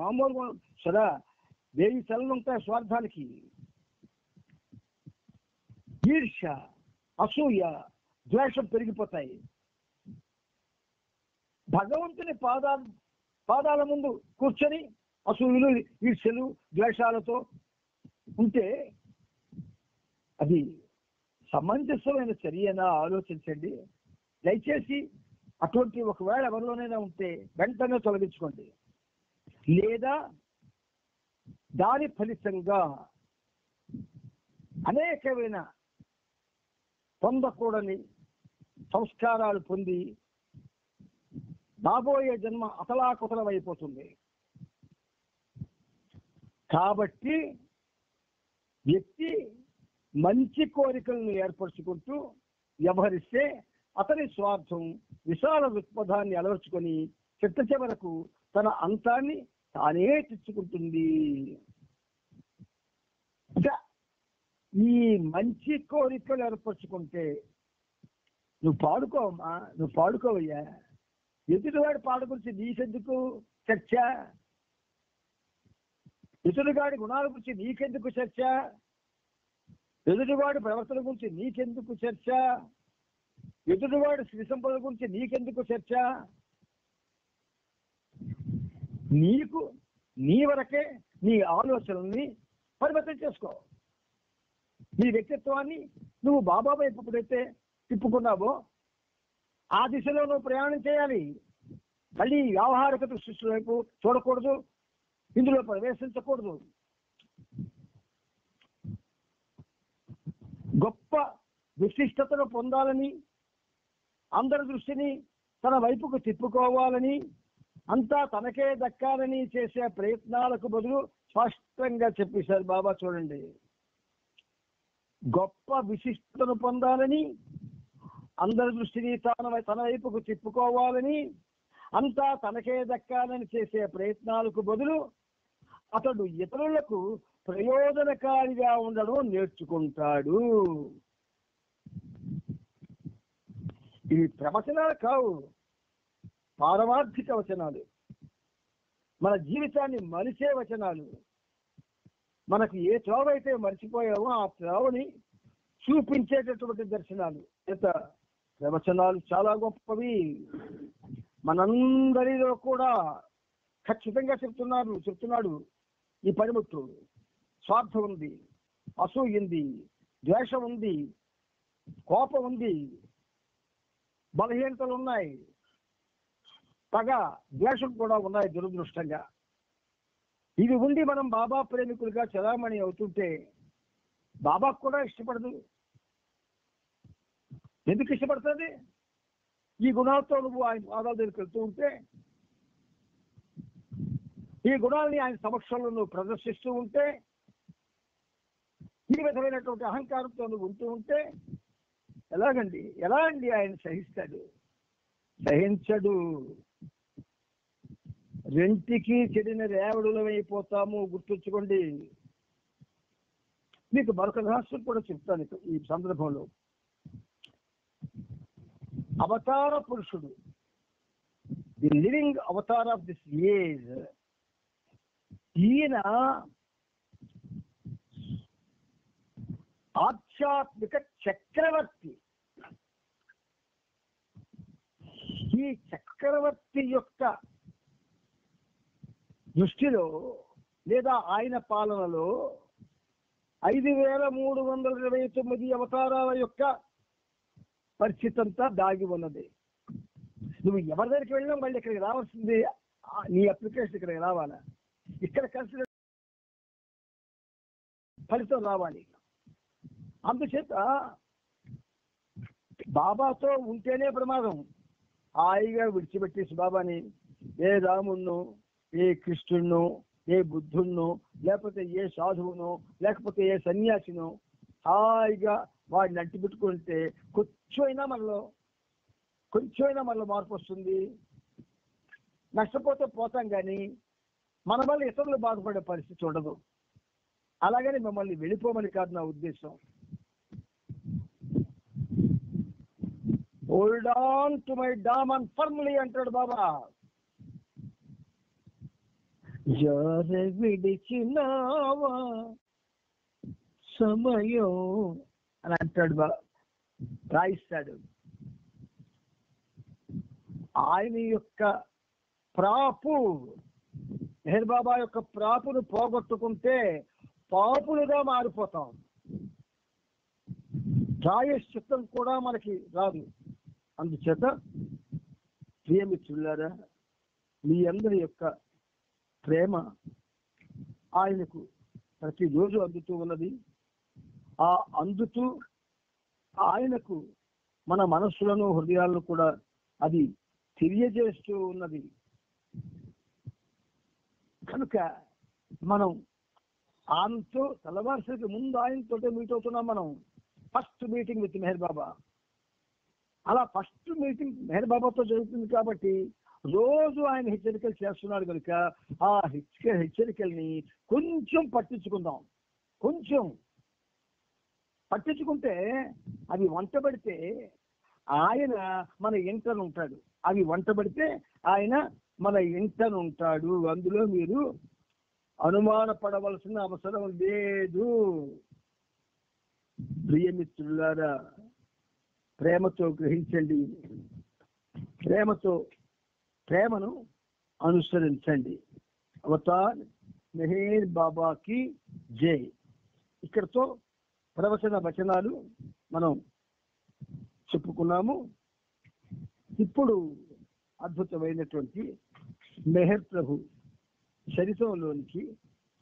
C: మామూలుగా సదా 1000 తలలు ఉంటాయి స్వార్థానికి. ఈర్ష్య, అసూయ, ద్వేషం పెరిగిపోతాయి. భగవంతుని పాదాల ముందు కూర్చొని అసూయలు, ఈర్ష్యలు, ద్వేషాలతో ఉంటే అది సమంజసమైన చర్యనా ఆలోచించండి. దయచేసి అటువంటి ఒకవేళ ఎవరిలోనైనా ఉంటే వెంటనే తొలగించుకోండి. లేదా దాని ఫలితంగా అనేకమైన పొందకూడని సంస్కారాలు పొంది రాబోయే జన్మ అతలాకుతలం అయిపోతుంది. కాబట్టి వ్యక్తి మంచి కోరికలను ఏర్పరచుకుంటూ వ్యవహరిస్తే అతని స్వార్థం విశాల దృక్పథాన్ని అలవర్చుకొని చిట్ట చివరకు తన అంతాన్ని తానే తెచ్చుకుంటుంది. ఈ మంచి కోరికలు ఏర్పరచుకుంటే నువ్వు పాడుకోవమ్మా, నువ్వు పాడుకోవయ్యా. ఎదుటివాడి పాట గురించి నీకెందుకు చర్చ? ఎదుటివాడి గుణాల గురించి నీకెందుకు చర్చ? ఎదుటివాడి ప్రవర్తన గురించి నీకెందుకు చర్చ? ఎదుటివాడి శ్రీ సంపద గురించి నీకెందుకు చర్చ? నీకు నీ వరకే నీ ఆలోచనల్ని పరిమితం చేసుకో. నీ వ్యక్తిత్వాన్ని నువ్వు బాబా వైపు ఎప్పుడైతే తిప్పుకున్నావో ఆ దిశలో నువ్వు ప్రయాణం చేయాలి. మళ్ళీ వ్యవహారిక దృష్టి వైపు చూడకూడదు, ఇందులో ప్రవేశించకూడదు. గొప్ప విశిష్టతను పొందాలని, అందరి దృష్టిని తన వైపుకు తిప్పుకోవాలని, అంతా తనకే దక్కాలని చేసే ప్రయత్నాలకు బదులు స్పష్టంగా చెప్పేశారు బాబా. చూడండి, గొప్ప విశిష్టతను పొందాలని, అందరి దృష్టిని తన వైపుకు తిప్పుకోవాలని, అంతా తనకే దక్కాలని చేసే ప్రయత్నాలకు బదులు అతడు ఇతరులకు ప్రయోజనకారిగా ఉండడం నేర్చుకుంటాడు. ఇవి ప్రవచనాలు కావు, పారమార్థిక వచనాలు, మన జీవితాన్ని మలిచే వచనాలు. మనకు ఏ త్రోవ అయితే మర్చిపోయామో ఆ త్రోవని చూపించేటటువంటి దర్శనాలు. ప్రవచనాలు చాలా గొప్పవి. మనందరిలో కూడా ఖచ్చితంగా చెప్తున్నాడు ఈ పనిముట్టు. స్వార్థం ఉంది, అసూయ ఉంది, ద్వేషం ఉంది, కోపం ఉంది, బలహీనతలు ఉన్నాయి, పగ, ద్వేషం కూడా ఉన్నాయి దురదృష్టంగా. ఇవి ఉండి మనం బాబా ప్రేమికులుగా చలామణి అవుతుంటే బాబాకు కూడా ఇష్టపడదు. ఎందుకు ఇష్టపడుతుంది? ఈ గుణాలతో నువ్వు ఆయన పాదాల దగ్గరికి వెళ్తూ ఉంటే, ఈ గుణాలని ఆయన సమక్షంలో నువ్వు ప్రదర్శిస్తూ ఉంటే, ఈ విధమైనటువంటి అహంకారంతో నువ్వు ఉంటూ ఉంటే ఎలా అండి ఆయన సహిస్తాడు? సహించడు. రెంటికి చెడిన రేవడులమైపోతాము, గుర్తుంచుకోండి. మీకు మరొక రహస్యం కూడా చెప్తాను ఈ సందర్భంలో. అవతార పురుషుడు, the living Avatar of this age, ఈయన ఆధ్యాత్మిక చక్రవర్తి. ఈ చక్రవర్తి యొక్క దృష్టిలో లేదా ఆయన పాలనలో 5329 అవతారాల యొక్క పరిస్థితి అంతా దాగి ఉన్నది. నువ్వు ఎవరి దగ్గరికి వెళ్ళినా మళ్ళీ ఇక్కడికి రావాల్సింది, నీ అప్లికేషన్ ఇక్కడికి రావాలా, ఇక్కడ కలిసి ఫలితం రావాలి. అందుచేత బాబాతో ఉంటేనే ప్రమాదం. హాయిగా విడిచిపెట్టేసి బాబాని ఏ రాముణ్ణో, ఏ కృష్ణుణ్ణో, ఏ బుద్ధుణ్ణో, లేకపోతే ఏ సాధువునో, లేకపోతే ఏ సన్యాసినో హాయిగా వాడిని అంటి పెట్టుకుంటే కొంచెమైనా మనలో మార్పు వస్తుంది. నష్టపోతే పోతాం కానీ మన వల్ల ఇతరులు బాధపడే పరిస్థితి ఉండదు. అలాగని మిమ్మల్ని వెళ్ళిపోమని కాదు నా ఉద్దేశం. హోల్డ్ ఆన్ టు మై డామన్ ఫర్మ్లీ అంటాడు బాబా. విడిచినావా సమయం అని అంటాడు బాబా, రాయిస్తాడు. ఆయన యొక్క ప్రాపు, మెహర్ బాబా యొక్క ప్రాపును పోగొట్టుకుంటే పాపులుగా మారిపోతాం. ప్రాయశ్చిత్తం కూడా మనకి రాదు. అందుచేత ప్రియమిత్రులారా, మీ అందరి యొక్క ప్రేమ ఆయనకు ప్రతిరోజు అందుతూ ఉన్నది. ఆ అందుతూ ఆయనకు మన మనస్సులను హృదయాలను కూడా అది తెలియజేస్తూ ఉన్నది. కనుక మనం ఆయనతో తెల్లవారుసరికి ముందు ఆయనతో మీట్ అవుతున్నాం. మనం ఫస్ట్ మీటింగ్ విత్ మెహర్ బాబా. అలా ఫస్ట్ మీటింగ్ మెహర్ బాబాతో జరుగుతుంది కాబట్టి రోజు ఆయన హెచ్చరికలు చేస్తున్నాడు కనుక ఆ హెచ్చరికల్ని కొంచెం పట్టించుకుందాం. కొంచెం పట్టించుకుంటే అవి వంటబడితే ఆయన మన ఇంటనుంటాడు. అవి వంటబడితే ఆయన మన ఇంటనుంటాడు. అందులో మీరు అనుమానపడవలసిన అవసరం లేదు. ప్రియమిత్రులారా, ప్రేమతో గ్రహించండి, ప్రేమను అనుసరించండి. అవతార్ మెహర్ బాబాకి జై. ఇక్కడతో ప్రవచన వచనాలు మనం చెప్పుకున్నాము. ఇప్పుడు అద్భుతమైనటువంటి మెహర్ ప్రభు చరిత్రలోనికి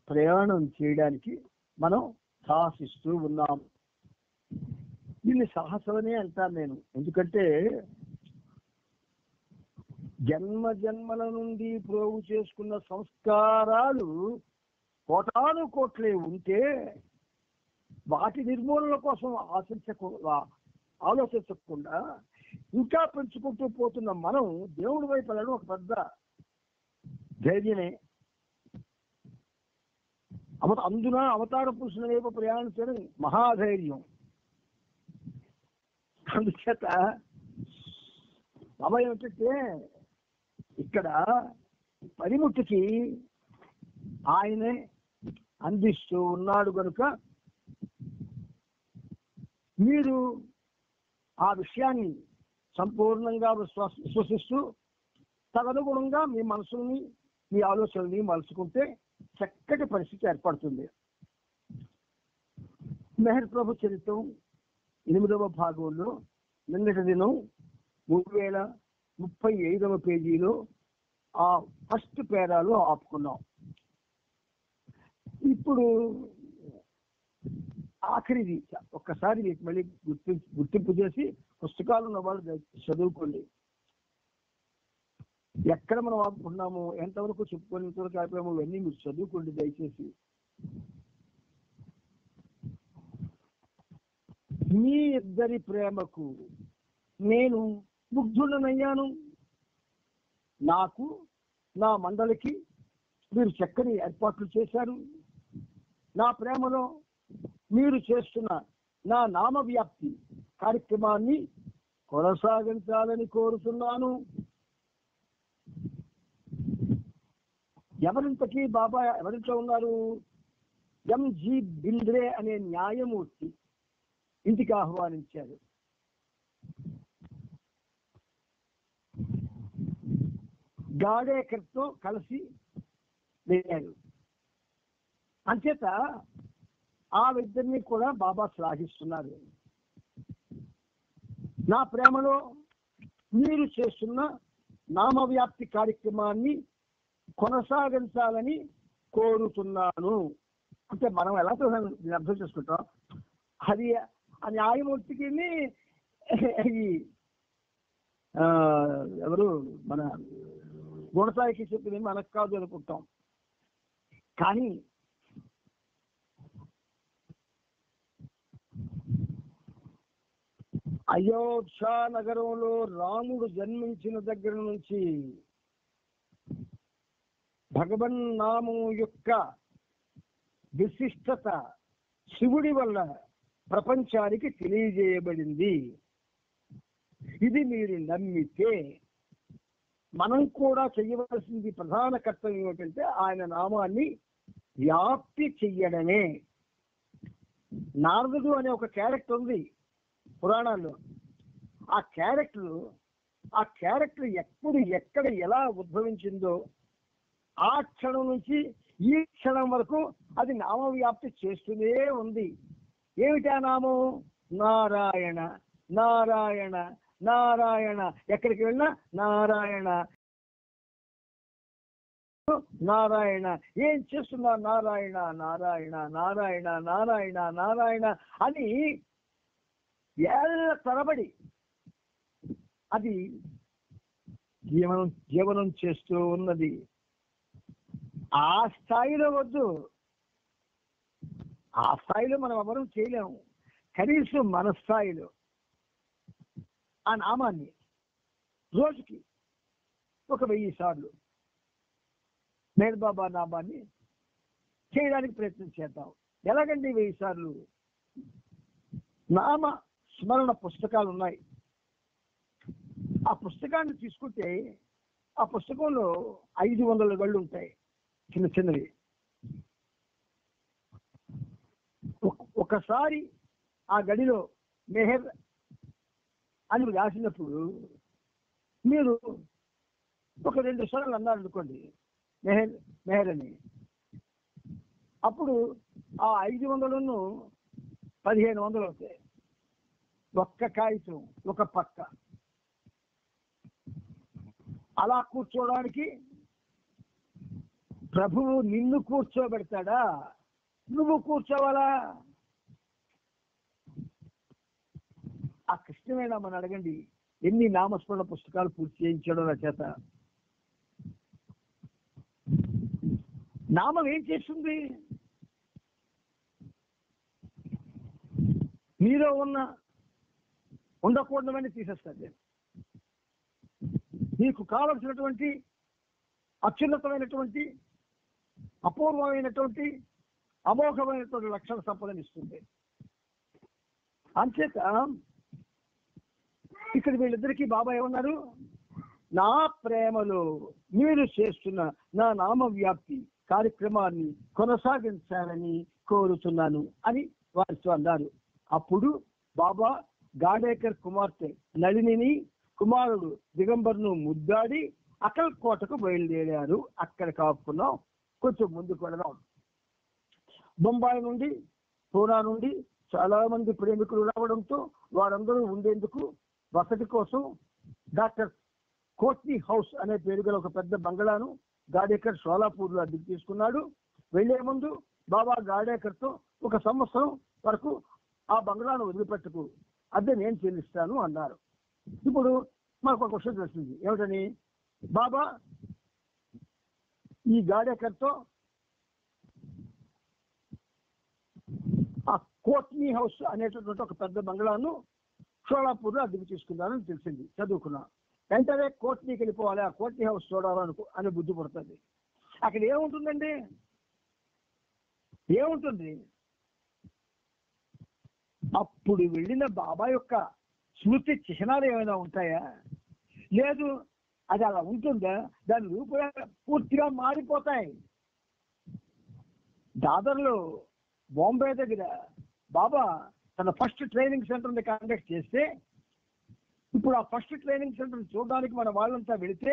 C: ప్రయాణం చేయడానికి మనం సాహసిస్తూ ఉన్నాం. దీన్ని సాహసమనే అంటాను నేను. ఎందుకంటే జన్మ జన్మల నుండి ప్రోగు చేసుకున్న సంస్కారాలు కోటాను కోట్లే ఉంటే వాటి నిర్మూలన కోసం ఆలోచించకుండా ఇంకా పెంచుకుంటూ పోతున్న మనం దేవుడి వైపు వెళ్ళడం ఒక పెద్ద ధైర్యమే. అందున అవతార పురుషుల వైపు ప్రయాణించడం మహాధైర్యం. అందుచేత బాబా ఏమిటంటే ఇక్కడ పనిముట్టుకి ఆయనే అందిస్తూ ఉన్నాడు కనుక మీరు ఆ విషయాన్ని సంపూర్ణంగా విశ్వసిస్తూ తదనుగుణంగా మీ మనసుని, మీ ఆలోచనల్ని మలుచుకుంటే చక్కటి పరిస్థితి ఏర్పడుతుంది. మెహర్ ప్రభు చరిత్రం 8వ భాగంలో నిన్నటి దినం 3035వ పేజీలో ఆ ఫస్ట్ పేరాలో ఆపుకున్నాం. ఇప్పుడు ఆఖరిది ఒక్కసారి మీకు మళ్ళీ గుర్తింపు చేసి పుస్తకాలు ఉన్న వాళ్ళు చదువుకోండి. ఎక్కడ మనం ఆపుకున్నాము, ఎంతవరకు చెప్పుకొని ఎంతవరకు ఆపాము, ఇవన్నీ మీరు చదువుకోండి దయచేసి. మీ ఇద్దరి ప్రేమకు నేను ముగ్ధుడనయ్యాను. నాకు, నా మండలికి మీరు చక్కని ఏర్పాట్లు చేశారు. నా ప్రేమలో మీరు చేస్తున్న నా నామవ్యాప్తి కార్యక్రమాన్ని కొనసాగించాలని కోరుతున్నాను. ఎవరింతకీ బాబా ఎవరింట్లో ఉన్నారు? ఎంజి బింద్రే అనే న్యాయమూర్తి ఇంటికి ఆహ్వానించారు. గాడేకర్తో కలిసి వెళ్ళారు. అంచేత ఆ ఇద్దరిని కూడా బాబా శ్లాఘిస్తున్నారు. నా ప్రేమలో మీరు చేస్తున్న నామవ్యాప్తి కార్యక్రమాన్ని కొనసాగించాలని కోరుతున్నాను. అంటే మనం ఎలా అర్థం చేసుకుంటాం, అది ఆ న్యాయమూర్తికి ఎవరు మన గుణసాయికి చెప్పింది మనకు కాదు అనుకుంటాం. కానీ అయోధ్య నగరంలో రాముడు జన్మించిన దగ్గర నుంచి భగవన్నామం యొక్క విశిష్టత శివుడి వల్ల ప్రపంచానికి తెలియజేయబడింది. ఇది మీరు నమ్మితే మనం కూడా చేయవలసింది ప్రధాన కర్తవ్యం ఏమిటంటే ఆయన నామాన్ని వ్యాప్తి చెయ్యడమే. నారదుడు అనే ఒక క్యారెక్టర్ ఉంది పురాణాల్లో. ఆ క్యారెక్టర్ ఎప్పుడు ఎక్కడ ఎలా ఉద్భవించిందో ఆ క్షణం నుంచి ఈ క్షణం వరకు అది నామవ్యాప్తి చేస్తూనే ఉంది. ఏమిటా నామం? నారాయణ నారాయణ నారాయణ. ఎక్కడికి వెళ్ళినా నారాయణ నారాయణ. ఏం చేస్తున్నా నారాయణ నారాయణ నారాయణ నారాయణ నారాయణ అని ఏళ్ల తరబడి అది జీవనం చేస్తూ ఉన్నది. ఆ స్థాయిలో వద్దు, ఆ స్థాయిలో మనం ఎవరూ చేయలేము. కనీసం మన స్థాయిలో ఆ నామాన్ని రోజుకి 1000 సార్లు మేర్ బాబా నామాన్ని చేయడానికి ప్రయత్నం చేద్దాం. ఎలాగండి 1000 సార్లు? నామ స్మరణ పుస్తకాలు ఉన్నాయి. ఆ పుస్తకాన్ని తీసుకుంటే ఆ పుస్తకంలో 500 గళ్ళు ఉంటాయి, చిన్న చిన్నవి. ఒకసారి ఆ గడిలో మెహర్ అని రాసినప్పుడు మీరు ఒక 2 సార్లు అన్నారనుకోండి మెహర్ మెహర్ అని, అప్పుడు ఆ 500ను 1500 అవుతాయి. ఒక్క కాగితం ఒక పక్క. అలా కూర్చోవడానికి ప్రభువు నిన్ను కూర్చోబెడతాడా? నువ్వు కూర్చోవాలా? ఆ కృష్ణవేణ మనం అడగండి, ఎన్ని నామస్మరణ పుస్తకాలు పూర్తి చేయించాడో నా చేత. నామం ఏం చేస్తుంది? మీలో ఉండకూడదని తీసేస్తుంది. నీకు కావలసినటువంటి అత్యున్నతమైనటువంటి అపూర్వమైనటువంటి అమోఘమైనటువంటి లక్షణ సంపదను ఇస్తుంది. అంచేత ఇక్కడ వీళ్ళిద్దరికీ బాబా ఏమన్నారు? నా ప్రేమలో మీరు చేస్తున్న నా నామ వ్యాప్తి కార్యక్రమాన్ని కొనసాగించాలని కోరుతున్నాను అని వారితో అన్నారు. అప్పుడు బాబా గాడేకర్ కుమార్తె నళినిని, కుమారుడు దిగంబర్ను ముద్దాడి అకల్ కోటకు బయలుదేరారు. అక్కడ కాపుకున్నాం. కొంచెం ముందుకు వెళదాం. బొంబాయి నుండి, పూనా నుండి చాలా మంది ప్రేమికులు రావడంతో వారందరూ ఉండేందుకు వసతి కోసం డాక్టర్ కోట్నీ హౌస్ అనే పేరు గల ఒక పెద్ద బంగళాను గాడేకర్ షోలాపూర్లో అద్దెకు తీసుకున్నాడు. వెళ్లే ముందు బాబా గాడేకర్తో 1 సంవత్సరం వరకు ఆ బంగళాను వదిలిపెట్టుకు, అద్దె నేను చెల్లిస్తాను అన్నారు. ఇప్పుడు మనకు ఒక క్వశ్చన్ వస్తుంది. ఏమిటని? బాబా ఈ గాడేకర్తో ఆ కోట్నీ హౌస్ అనేటటువంటి ఒక పెద్ద బంగ్లాను షోలాపూర్లో అద్దెకు తీసుకున్నారని తెలిసింది, చదువుకున్నా. వెంటనే కోట్నీకి వెళ్ళిపోవాలి, ఆ కోట్నీ హౌస్ చూడాలనుకో అని బుద్ధి పడుతుంది. అక్కడ ఏముంటుందండి? ఏముంటుంది? అప్పుడు వెళ్ళిన బాబా యొక్క స్మృతి చిహ్నాలు ఏమైనా ఉంటాయా? లేదు. అది అలా ఉంటుందా? దాని రూపురేఖ పూర్తిగా మారిపోతాయి. దాదర్లో బాంబే దగ్గర బాబా తన ఫస్ట్ ట్రైనింగ్ సెంటర్ని కండక్ట్ చేస్తే, ఇప్పుడు ఆ ఫస్ట్ ట్రైనింగ్ సెంటర్ చూడడానికి మన వాళ్ళంతా వెళితే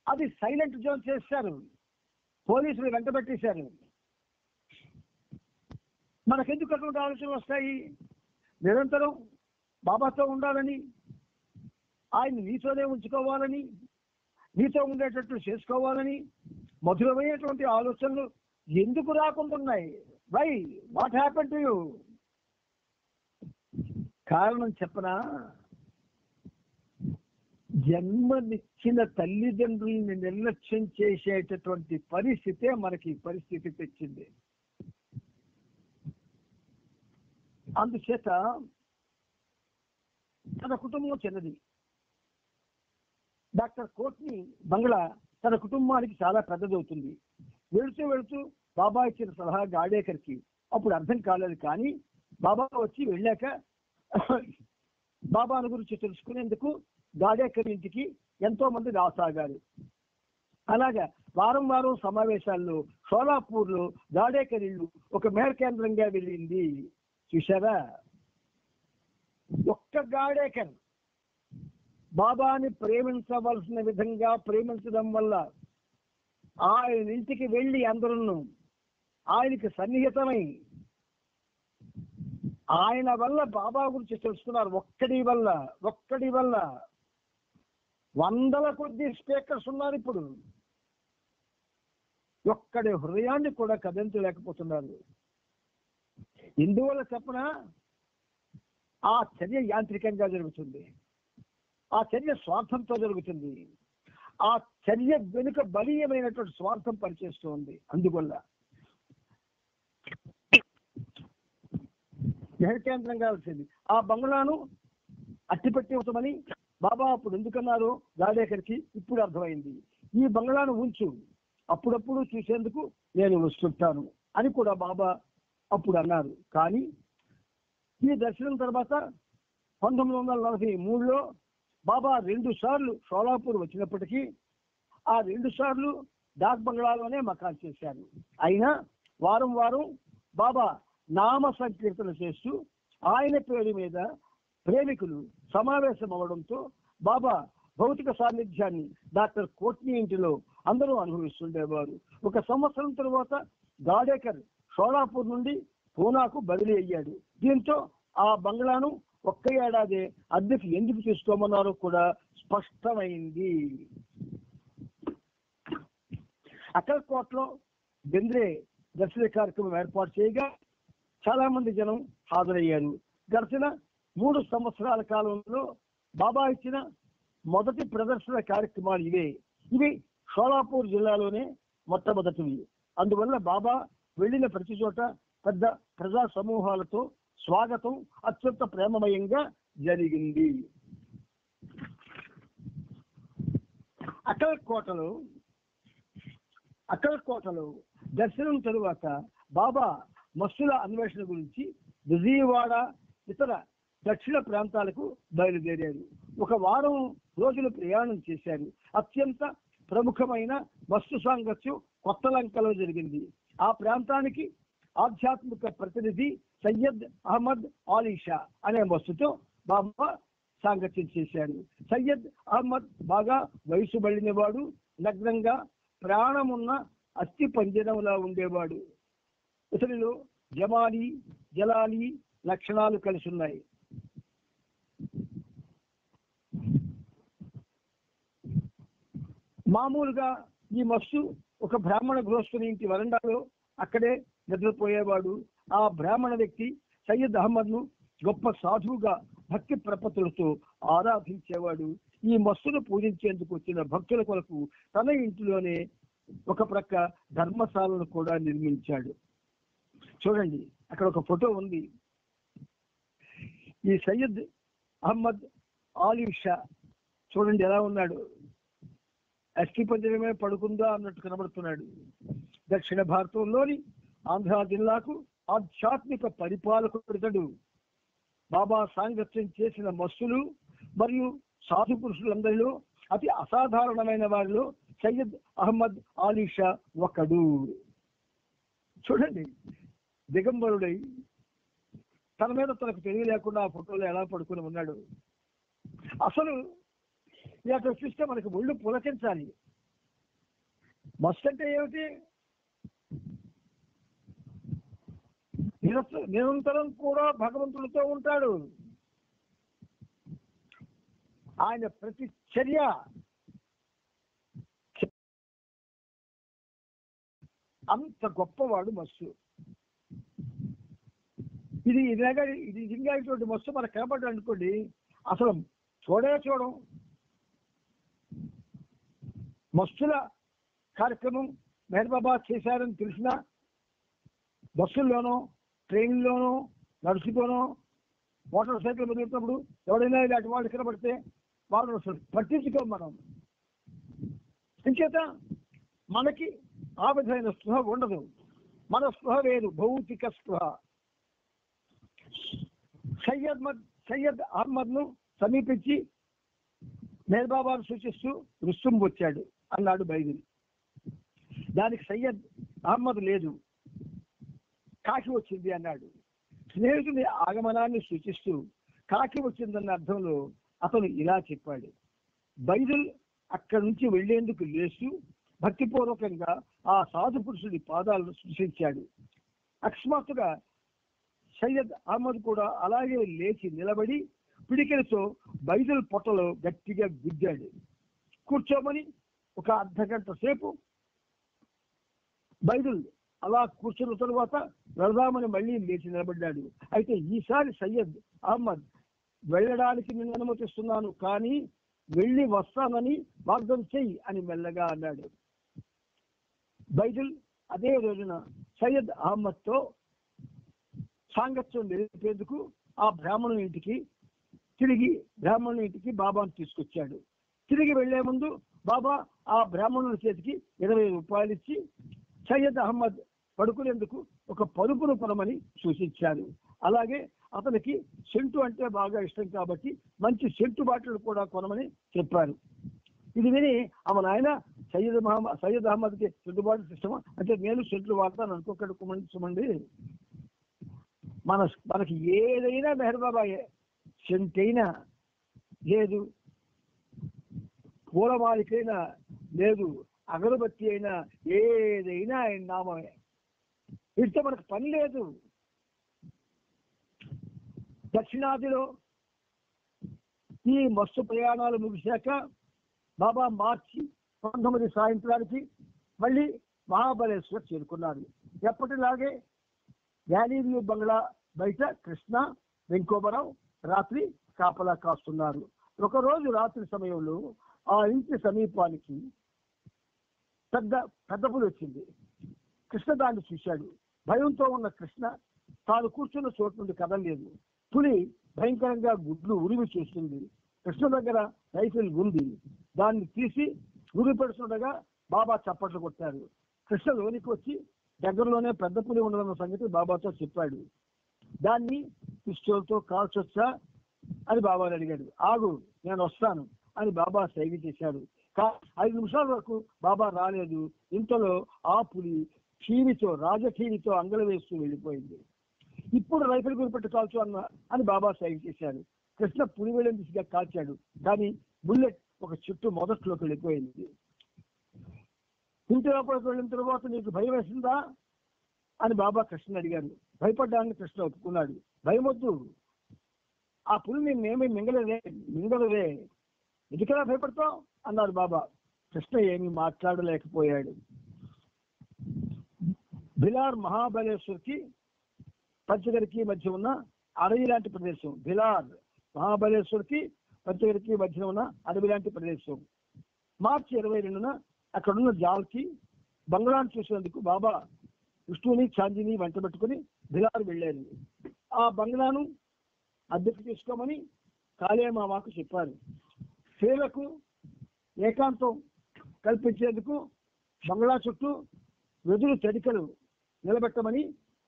C: అది సైలెంట్ జోన్ చేశారు, పోలీసులు వెంటబెట్టేశారు. మనకెందుకు అటువంటి ఆలోచనలు వస్తాయి? నిరంతరం బాబాతో ఉండాలని, ఆయన నీతోనే ఉంచుకోవాలని, నీతో ఉండేటట్టు చేసుకోవాలని మధురమైనటువంటి ఆలోచనలు ఎందుకు రాకుంటున్నాయి? Why? What happen to you? కారణం చెప్పనా? జన్మనిచ్చిన తల్లిదండ్రుల్ని నిర్లక్ష్యం చేసేటటువంటి పరిస్థితే మనకి పరిస్థితి తెచ్చింది. అందుచేత తన కుటుంబం చిన్నది. డాక్టర్ కోట్ని బంగ్లా తన కుటుంబానికి చాలా పెద్దదవుతుంది. వెళుతూ వెళుతూ బాబా ఇచ్చిన సలహా గాడేకర్కి అప్పుడు అర్థం కాలేదు. కానీ బాబా వచ్చి వెళ్ళాక బాబాను గురించి తెలుసుకునేందుకు గాడేకర్ ఇంటికి ఎంతో మంది రాసాగారు. అలాగా వారం వారం సమావేశాల్లో షోలాపూర్లో గాడేకర్ ఇల్లు ఒక మేర్ కేంద్రంగా వెళ్ళింది. చూశారా? ఒక్క గాడేకర్ బాబాని ప్రేమించవలసిన విధంగా ప్రేమించడం వల్ల ఆయన ఇంటికి వెళ్ళి అందరూ ఆయనకి సన్నిహితమై ఆయన వల్ల బాబా గురించి తెలుసుకున్నారు. ఒక్కడి వల్ల వందల కొద్ది స్పీకర్స్ ఉన్నారు. ఇప్పుడు ఒక్కడి హృదయాన్ని కూడా కదిలించలేకపోతున్నారు. ఎందువల్ల చెప్పన? ఆ చర్య యాంత్రికంగా జరుగుతుంది. ఆ చర్య స్వార్థంతో జరుగుతుంది. ఆ చర్య వెనుక బలీయమైనటువంటి స్వార్థం పనిచేస్తూ ఉంది. అందువల్ల కేంద్రంగా వచ్చింది. ఆ బంగ్లాను అట్టిపెట్టి ఉంచమని బాబా అప్పుడు ఎందుకన్నారు గాడేకర్కి ఇప్పుడు అర్థమైంది. ఈ బంగ్లాను ఉంచు, అప్పుడప్పుడు చూసేందుకు నేను వస్తుంటాను అని కూడా బాబా అప్పుడు అన్నారు. కానీ ఈ దర్శనం తర్వాత 1943లో బాబా 2 సార్లు షోలాపూర్ వచ్చినప్పటికీ ఆ 2 సార్లు డాక్ బంగ్లాలోనే మకాన్ చేశారు. అయినా వారం వారం బాబా నామ సంకీర్తన చేస్తూ ఆయన పేరు మీద ప్రేమికులు సమావేశం అవడంతో బాబా భౌతిక సాన్నిధ్యాన్ని డాక్టర్ కోట్ని ఇంటిలో అందరూ అనుభవిస్తుండేవారు. 1 సంవత్సరం తరువాత గాడేకర్ షోలాపూర్ నుండి పూనాకు బదిలీ అయ్యాడు. దీంతో ఆ బంగ్లాను 1 ఏడాది అద్దెకు ఎందుకు తీసుకోమన్నారో కూడా స్పష్టమైంది. అక్కల్కోట్లో బెంద్రే దర్శన కార్యక్రమం ఏర్పాటు చేయగా చాలా మంది జనం హాజరయ్యారు. గడిచిన 3 సంవత్సరాల కాలంలో బాబా ఇచ్చిన మొదటి ప్రదర్శన కార్యక్రమాలు ఇవి షోలాపూర్ జిల్లాలోనే మొట్టమొదటివి. అందువల్ల బాబా వెళ్ళిన ప్రతి చోట పెద్ద ప్రజా సమూహాలతో స్వాగతం అత్యంత ప్రేమమయంగా జరిగింది. అక్కల్కోటలో దర్శనం తరువాత బాబా మస్సుల అన్వేషణ గురించి విజయవాడ ఇతర దక్షిణ ప్రాంతాలకు బయలుదేరారు. 1 వారం రోజులు ప్రయాణం చేశారు. అత్యంత ప్రముఖమైన మస్తు సాంగత్యం కొత్తలంకలో జరిగింది. ఆ ప్రాంతానికి ఆధ్యాత్మిక ప్రతినిధి సయ్యద్ అహ్మద్ ఆలీషా అనే మస్తుతో బాబా సాంగత్యం చేశారు. సయ్యద్ అహ్మద్ బాగా వయసు బడినవాడు, నగ్నంగా ప్రాణమున్న అస్థి పంజరంలా ఉండేవాడు. ఇతనిలో జలాలి లక్షణాలు కలిసి ఉన్నాయి. మామూలుగా ఈ మస్తు ఒక బ్రాహ్మణ గృహస్థుని ఇంటి వరండాలో అక్కడే నిద్రపోయేవాడు. ఆ బ్రాహ్మణ వ్యక్తి సయ్యద్ అహ్మద్ను గొప్ప సాధువుగా భక్తి ప్రపత్తులతో ఆరాధించేవాడు. ఈ మస్తును పూజించేందుకు వచ్చిన భక్తుల కొరకు తన ఇంటిలోనే ఒక ప్రక్క ధర్మశాలను కూడా నిర్మించాడు. చూడండి, అక్కడ ఒక ఫోటో ఉంది. ఈ సయ్యద్ అహ్మద్ ఆలీషా చూడండి ఎలా ఉన్నాడు. అస్థి పంజరమే పడుకుందా అన్నట్టు కనబడుతున్నాడు. దక్షిణ భారతంలోని ఆంధ్ర జిల్లాకు ఆధ్యాత్మిక పరిపాలకుడు. బాబా సాంగత్యం చేసిన మస్తులు మరియు సాధు పురుషులందరిలో అతి అసాధారణమైన వారిలో సయ్యద్ అహ్మద్ ఆలీషా ఒకడు. చూడండి, దిగంబరుడై తన మీద తనకు తెలియలేకుండా ఆ ఫోటోలో ఎలా పడుకుని ఉన్నాడు. అసలు అక్కడ చూస్తే మనకు ఒళ్ళు పులకించాలి. మస్తు అంటే ఏమిటి? నిరంతరం కూడా భగవంతుడితో ఉంటాడు. ఆయన ప్రతి చర్య అంత గొప్పవాడు మస్తు. ఇది నిజంగా ఇటువంటి మస్తు మనకు కనపడ్డాడు అనుకోండి, అసలు చూడం. మస్తుల కార్యక్రమం మెహర్ బాబా చేశారని తెలిసిన బస్సుల్లోనో ట్రైన్లోనో నడుచుకోనో మోటార్ సైకిల్ మీద వెళ్తున్నప్పుడు ఎవడైనా ఇలాంటి వాళ్ళు కనబడితే వాళ్ళని అసలు పట్టించుకోం మనం. ఇంచేత మనకి ఆ విధమైన స్పృహ ఉండదు. మన స్పృహ వేరు, భౌతిక స్పృహ. సయ్యద్ అహ్మద్ ను సమీపించి మెహర్ బాబాను సూచిస్తూ రుస్తుం వచ్చాడు అన్నాడు బైబిల్. దానికి సయ్యద్ అహ్మద్ లేదు, కాకి వచ్చింది అన్నాడు. స్నేహితుడి ఆగమనాన్ని సూచిస్తూ కాకి వచ్చిందన్న అర్థంలో అతను ఇలా చెప్పాడు. బైబిల్ అక్కడి నుంచి వెళ్లేందుకు లేస్తూ భక్తిపూర్వకంగా ఆ సాధు పురుషుడి పాదాలను స్పృశించాడు. అకస్మాత్తుగా సయ్యద్ అహ్మద్ కూడా అలాగే లేచి నిలబడి పిడికిలతో బైబిల్ పొట్టలో గట్టిగా గుద్దాడు. కూర్చోమని ఒక అర్ధగంట సేపు బైబిల్ అలా కూర్చున్న తరువాత వెళదామని మళ్ళీ లేచి నిలబడ్డాడు. అయితే ఈసారి సయ్యద్ అహ్మద్ వెళ్ళడానికి నేను అనుమతిస్తున్నాను, కానీ వెళ్ళి వస్తానని వాగ్దానం చెయ్యి అని మెల్లగా అన్నాడు. బైబిల్ అదే రోజున సయ్యద్ అహ్మద్తో సాంగత్యం నిలిపేందుకు ఆ బ్రాహ్మణుని ఇంటికి బాబాను తీసుకొచ్చాడు. తిరిగి వెళ్లే ముందు బాబా ఆ బ్రాహ్మణుని చేతికి 20 రూపాయలు ఇచ్చి సయ్యద్ అహ్మద్ పడుకునేందుకు ఒక పరుపును కొనమని సూచించారు. అలాగే అతనికి సెంటు అంటే బాగా ఇష్టం కాబట్టి మంచి సెంటు బాటిల్ కూడా కొనమని చెప్పారు. ఇది విని ఆమె నాయన సయ్యద్ అహ్మద్కి సెంటు బాటిల్స్ ఇష్టమా అంటే నేను సెంట్లు వాడతాను అనుకోకండి. మనకి ఏదైనా మెహర్ బాబాయే. సెంట్ అయినా లేదు, పూలమాలికైనా లేదు, అగరబత్తి అయినా ఏదైనా ఆయన నామమే. వీటితో మనకు పని లేదు. దక్షిణాదిలో ఈ మస్తు ప్రయాణాలు ముగిశాక బాబా మార్చి 19 సాయంత్రానికి మళ్ళీ మహాబలేశ్వర్ చేరుకున్నారు. ఎప్పటిలాగే వ్యాలీవ్యూ బంగ్లా బయట కృష్ణ, వెంకోబరావు రాత్రి కాపలా కాస్తున్నారు. ఒకరోజు రాత్రి సమయంలో ఆ ఇంటి సమీపానికి పెద్ద పులి వచ్చింది. కృష్ణ దాన్ని చూశాడు. భయంతో ఉన్న కృష్ణ తాను కూర్చున్న చోటు నుండి కదలలేదు. పులి భయంకరంగా గుడ్లు ఉరిమి చేస్తుంది. కృష్ణ దగ్గర రైఫిల్ ఉంది. దాన్ని తీసి ఉరి పెడుతుండగా బాబా చప్పట్లు కొట్టారు. కృష్ణ లోనికి వచ్చి దగ్గరలోనే పెద్ద పులి ఉండదన్న సంగతి బాబాతో చెప్పాడు. దాన్ని పిస్టోల్తో కాల్చొచ్చా అని బాబాని అడిగాడు. ఆగు, నేను వస్తాను అని బాబా సైగ చేశాడు. 5 నిమిషాల వరకు బాబా రాలేదు. ఇంతలో ఆ పులి రాజఠీనితో అంగలు వేస్తూ వెళ్ళిపోయింది. ఇప్పుడు రైఫిల్ గురిపెట్టి కాల్చు అని బాబా సైగ చేశాడు. కృష్ణ పులి వెళ్ళిన దిశగా కాల్చాడు. కానీ బుల్లెట్ ఒక చెట్టు మొదట్లోకి వెళ్ళిపోయింది. ఇంటి లోపలికి వెళ్ళిన తర్వాత నీకు భయం వేసిందా అని బాబా కృష్ణ అడిగారు. భయపడ్డాన్ని కృష్ణ ఒప్పుకున్నాడు. భయమొద్దు, ఆ పులి నేనేమీ మింగలదే, ఎందుకలా భయపడతావు అన్నాడు బాబా. కృష్ణ ఏమీ మాట్లాడలేకపోయాడు. భిలార్ మహాబలేశ్వర్కి పంచగరికి మధ్య ఉన్న అడవి లాంటి ప్రదేశం. భిలార్ మహాబలేశ్వర్కి పంచగరికి మధ్య ఉన్న అడవి లాంటి ప్రదేశం. మార్చి 22న అక్కడున్న జాల్కి బంగ్లాను చూసేందుకు బాబా విష్ణుని చాందిని వెంట పెట్టుకుని భిలార్ వెళ్ళారు. ఆ బంగ్లాను అద్దెకు తీసుకోమని కాళేమామాకు చెప్పారు. సేవకు ఏకాంతం కల్పించేందుకు బంగ్లా చుట్టూ వెదురు తడికలు నిలబెట్టమని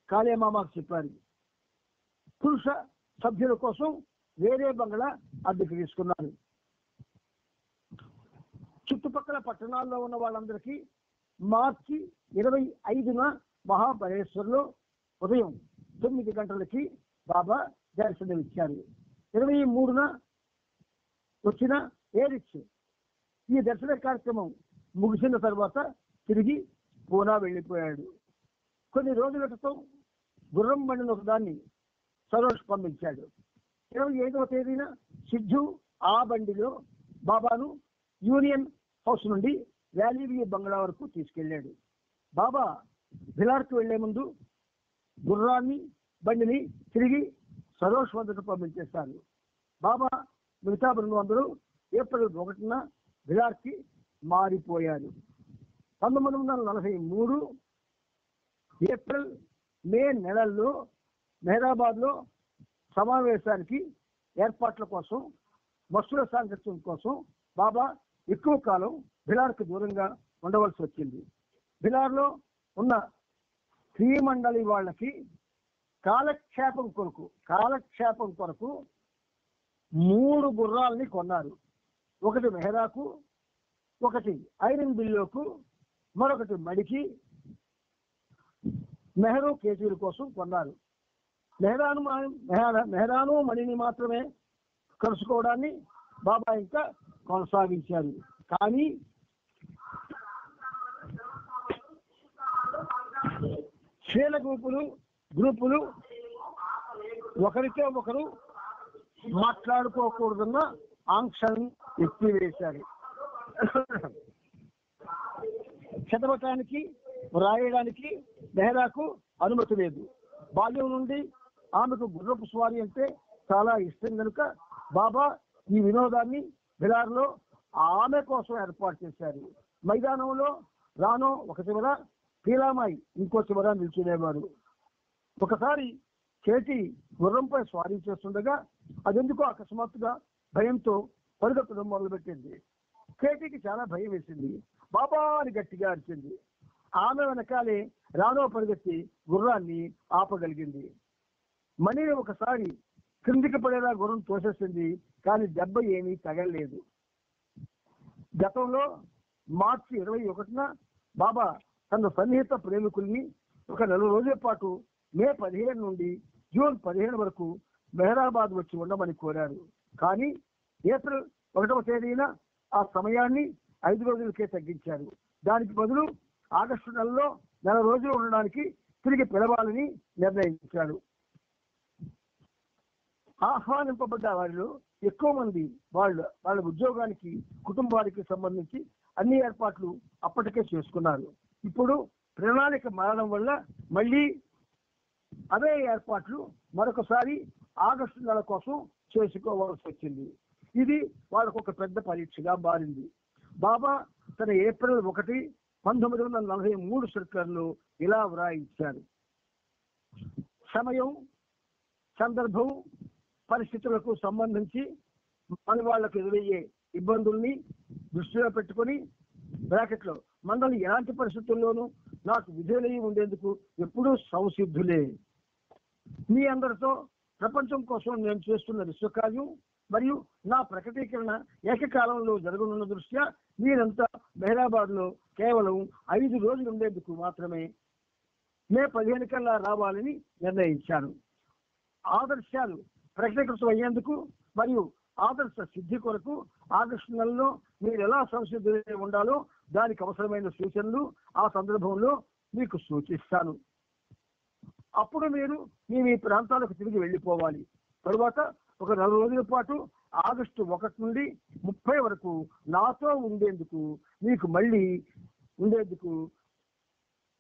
C: కాళేమామాకు చెప్పారు. పురుష సభ్యుల కోసం వేరే బంగ్లా అద్దెకు తీసుకున్నారు. చుట్టుపక్కల పట్టణాల్లో ఉన్న వాళ్ళందరికీ మార్చి 25న మహాబలేశ్వర్లో ఉదయం 9 గంటలకి బాబా దర్శనమిచ్చారు. 23న వచ్చిన ఏరిచ్ ఈ దర్శన కార్యక్రమం ముగిసిన తర్వాత తిరిగి పూనా వెళ్ళిపోయాడు. కొన్ని రోజుల క్రితం గుర్రం బండిని ఒకదాన్ని సరోష్ పంపించాడు. 25వ తేదీన సిద్ధు ఆ బండిలో బాబాను యూనియన్ హౌస్ నుండి వ్యాలీవ్యూ బంగ్లా వరకు తీసుకెళ్లాడు. బాబా భిలార్కు వెళ్లే ముందు బండిని తిరిగి సరోష్ వద్దకు పంపించేశారు. బాబా మిగతా బృందం అందరూ ఏప్రిల్ 1న భిలార్కి మారిపోయారు. 1943 ఏప్రిల్ మే నెలల్లో మెహరాబాద్ లో సమావేశానికి ఏర్పాట్ల కోసం, వస్తువుల సాంగత్యం కోసం బాబా ఎక్కువ కాలం బిలార్కు దూరంగా ఉండవలసి వచ్చింది. బిలార్లో ఉన్న స్త్రీ మండలి వాళ్ళకి కాలక్షేపం కొరకు 3 గుర్రాలని కొన్నారు. ఒకటి మెహరాకు, ఒకటి ఐరన్ బిల్లోకు, మరొకటి మడికి, మెహరు కేజీల కోసం కొన్నారు. మెహరాను మణిని మాత్రమే కలుసుకోవడాన్ని బాబా ఇంకా కొనసాగించారు. కానీ శ్రేణ గ్రూపులు ఒకరితో ఒకరు మాట్లాడుకోకూడదన్న ఆంక్షలను ఎత్తివేశారు. చదవటానికి, వ్రాయడానికి మెహరాకు అనుమతి లేదు. బాల్యం నుండి ఆమెకు గుర్రపు స్వారీ అంటే చాలా ఇష్టం కనుక బాబా ఈ వినోదాన్ని బిలార్లో ఆమె కోసం ఏర్పాటు చేశారు. మైదానంలో రానో ఒక చివర, పీలామాయి ఇంకో చివర నిల్చునేవారు. ఒకసారి చేతి గుర్రంపై స్వారీ చేస్తుండగా అదెందుకో అకస్మాత్తుగా భయంతో పరుగెత్తడం మొదలుపెట్టింది. కేటీకి చాలా భయం వేసింది. బాబా అని గట్టిగా అరిచింది. ఆమె వెనకాలే రానో పరిగెత్తి గుర్రాన్ని ఆపగలిగింది. మణిని ఒకసారి క్రిందికి పడేలా గుర్రం తోసేసింది, కానీ దెబ్బ ఏమీ తగలలేదు. గతంలో మార్చి 21న బాబా తన సన్నిహిత ప్రేమికుల్ని ఒక 4 రోజుల పాటు మే 15 నుండి జూన్ 15 వరకు మెహరాబాద్ వచ్చి ఉండమని కోరారు. కానీ ఏప్రిల్ 1వ తేదీన ఆ సమయాన్ని 5 రోజులకే తగ్గించారు. దానికి బదులు ఆగస్టు నెలలో 4 రోజులు ఉండడానికి తిరిగి పిలవాలని నిర్ణయించారు. ఆహ్వానింపబడ్డ వారిలో ఎక్కువ మంది వాళ్ళ ఉద్యోగానికి, కుటుంబానికి సంబంధించి అన్ని ఏర్పాట్లు అప్పటికే చేసుకున్నారు. ఇప్పుడు ప్రణాళిక మారడం వల్ల మళ్ళీ అవే ఏర్పాట్లు మరొకసారి ఆగస్టు నెల కోసం చేసుకోవాల్సి వచ్చింది. ఇది వాళ్ళకు ఒక పెద్ద పరీక్షగా మారింది. బాబా తన ఏప్రిల్ 1, 1943 సర్కులర్లో ఇలా వ్రాయించారు: సమయం, సందర్భం, పరిస్థితులకు సంబంధించి మన వాళ్లకు ఎదురయ్యే ఇబ్బందుల్ని దృష్టిలో పెట్టుకొని బ్రాకెట్లో మండలి ఎలాంటి పరిస్థితుల్లోనూ నాకు విధేయులై ఉండేందుకు ఎప్పుడూ సంసిద్ధులే. మీ అందరితో ప్రపంచం కోసం నేను చేస్తున్న విశ్వకార్యం మరియు నా ప్రకటీకరణ ఏకకాలంలో జరగనున్న దృష్ట్యా మీరంతా మెహరాబాద్ లో కేవలం 5 రోజులు ఉండేందుకు మాత్రమే మే 15 కల్లా రావాలని నిర్ణయించాను. ఆదర్శాలు ప్రకటీకృతం అయ్యేందుకు మరియు ఆదర్శ సిద్ధి కొరకు ఆగస్టు నెలలో మీరు ఎలా సంసిద్ధులై ఉండాలో దానికి అవసరమైన సూచనలు ఆ సందర్భంలో మీకు సూచిస్తాను. అప్పుడు మీరు మీ ప్రాంతాలకు తిరిగి వెళ్ళిపోవాలి. తరువాత ఒక 4 రోజుల పాటు ఆగస్టు 1 నుండి 30 వరకు నాతో ఉండేందుకు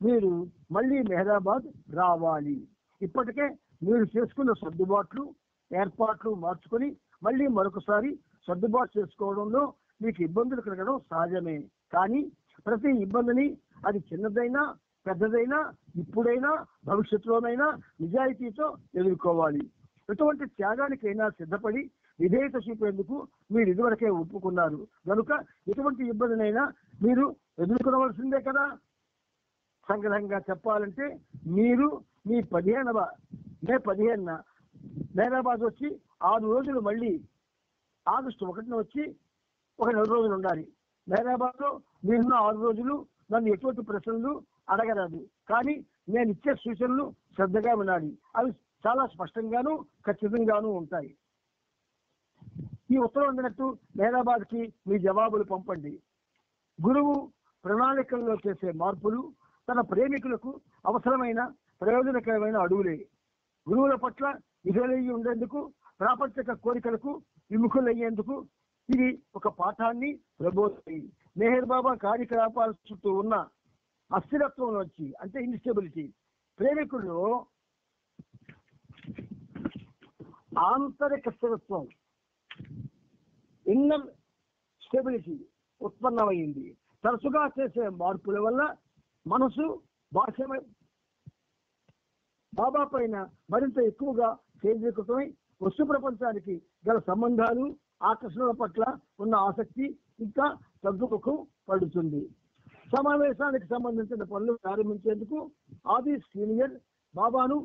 C: మీరు మళ్ళీ మెహరాబాద్ రావాలి. ఇప్పటికే మీరు చేసుకున్న సర్దుబాట్లు, ఏర్పాట్లు మార్చుకొని మళ్ళీ మరొకసారి సర్దుబాటు చేసుకోవడంలో మీకు ఇబ్బందులు కలగడం సహజమే. కానీ ప్రతి ఇబ్బందిని, అది చిన్నదైనా పెద్దదైనా, ఇప్పుడైనా భవిష్యత్తులోనైనా నిజాయితీతో ఎదుర్కోవాలి. ఎటువంటి త్యాగానికైనా సిద్ధపడి విధేయత చూపేందుకు మీరు ఇదివరకే ఒప్పుకున్నారు కనుక ఎటువంటి ఇబ్బందినైనా మీరు ఎదుర్కొనవలసిందే కదా. సంగ్రహంగా చెప్పాలంటే మీరు మీ మే 15న మెహరాబాద్ వచ్చి 6 రోజులు, మళ్ళీ ఆగస్టు 1న వచ్చి ఒక 4 రోజులు ఉండాలి. మెహరాబాద్ లో మీరున్న 6 రోజులు నన్ను ఎటువంటి ప్రశ్నలు అడగరాదు. కానీ నేను ఇచ్చే సూచనలు శ్రద్ధగా వినాలి. అవి చాలా స్పష్టంగాను ఖచ్చితంగాను ఉంటాయి. ఈ ఉత్తరం అందినట్టు మెహరాబాద్ కి మీ జవాబులు పంపండి. గురువు ప్రణాళికల్లో చేసే మార్పులు తన ప్రేమికులకు అవసరమైన ప్రయోజనకరమైన అడుగులే. గురువుల పట్ల విధేయులై ఉండేందుకు, ప్రాపంచిక కోరికలకు విముఖులయ్యేందుకు ఇది ఒక పాఠాన్ని ప్రబోధించింది. మెహర్ బాబా కార్యకలాపాల చుట్టూ ఉన్న అస్థిరత్వం వచ్చి, అంటే ఇన్స్టెబిలిటీ, ప్రేమికుల్లో ఆంతరిక స్థిరత్వం, ఇన్నర్ స్టెబిలిటీ ఉత్పన్నమైంది. తరచుగా చేసే మార్పుల వల్ల మనసు, భాష బాబా పైన మరింత ఎక్కువగా కేంద్రీకృతమై వస్తు ప్రపంచానికి గల సంబంధాలు, ఆకర్షణల పట్ల ఉన్న ఆసక్తి ఇంకా తగ్గుముఖం పడుతుంది. సమావేశానికి సంబంధించిన పనులు ప్రారంభించేందుకు ఆది సీనియర్ బాబాను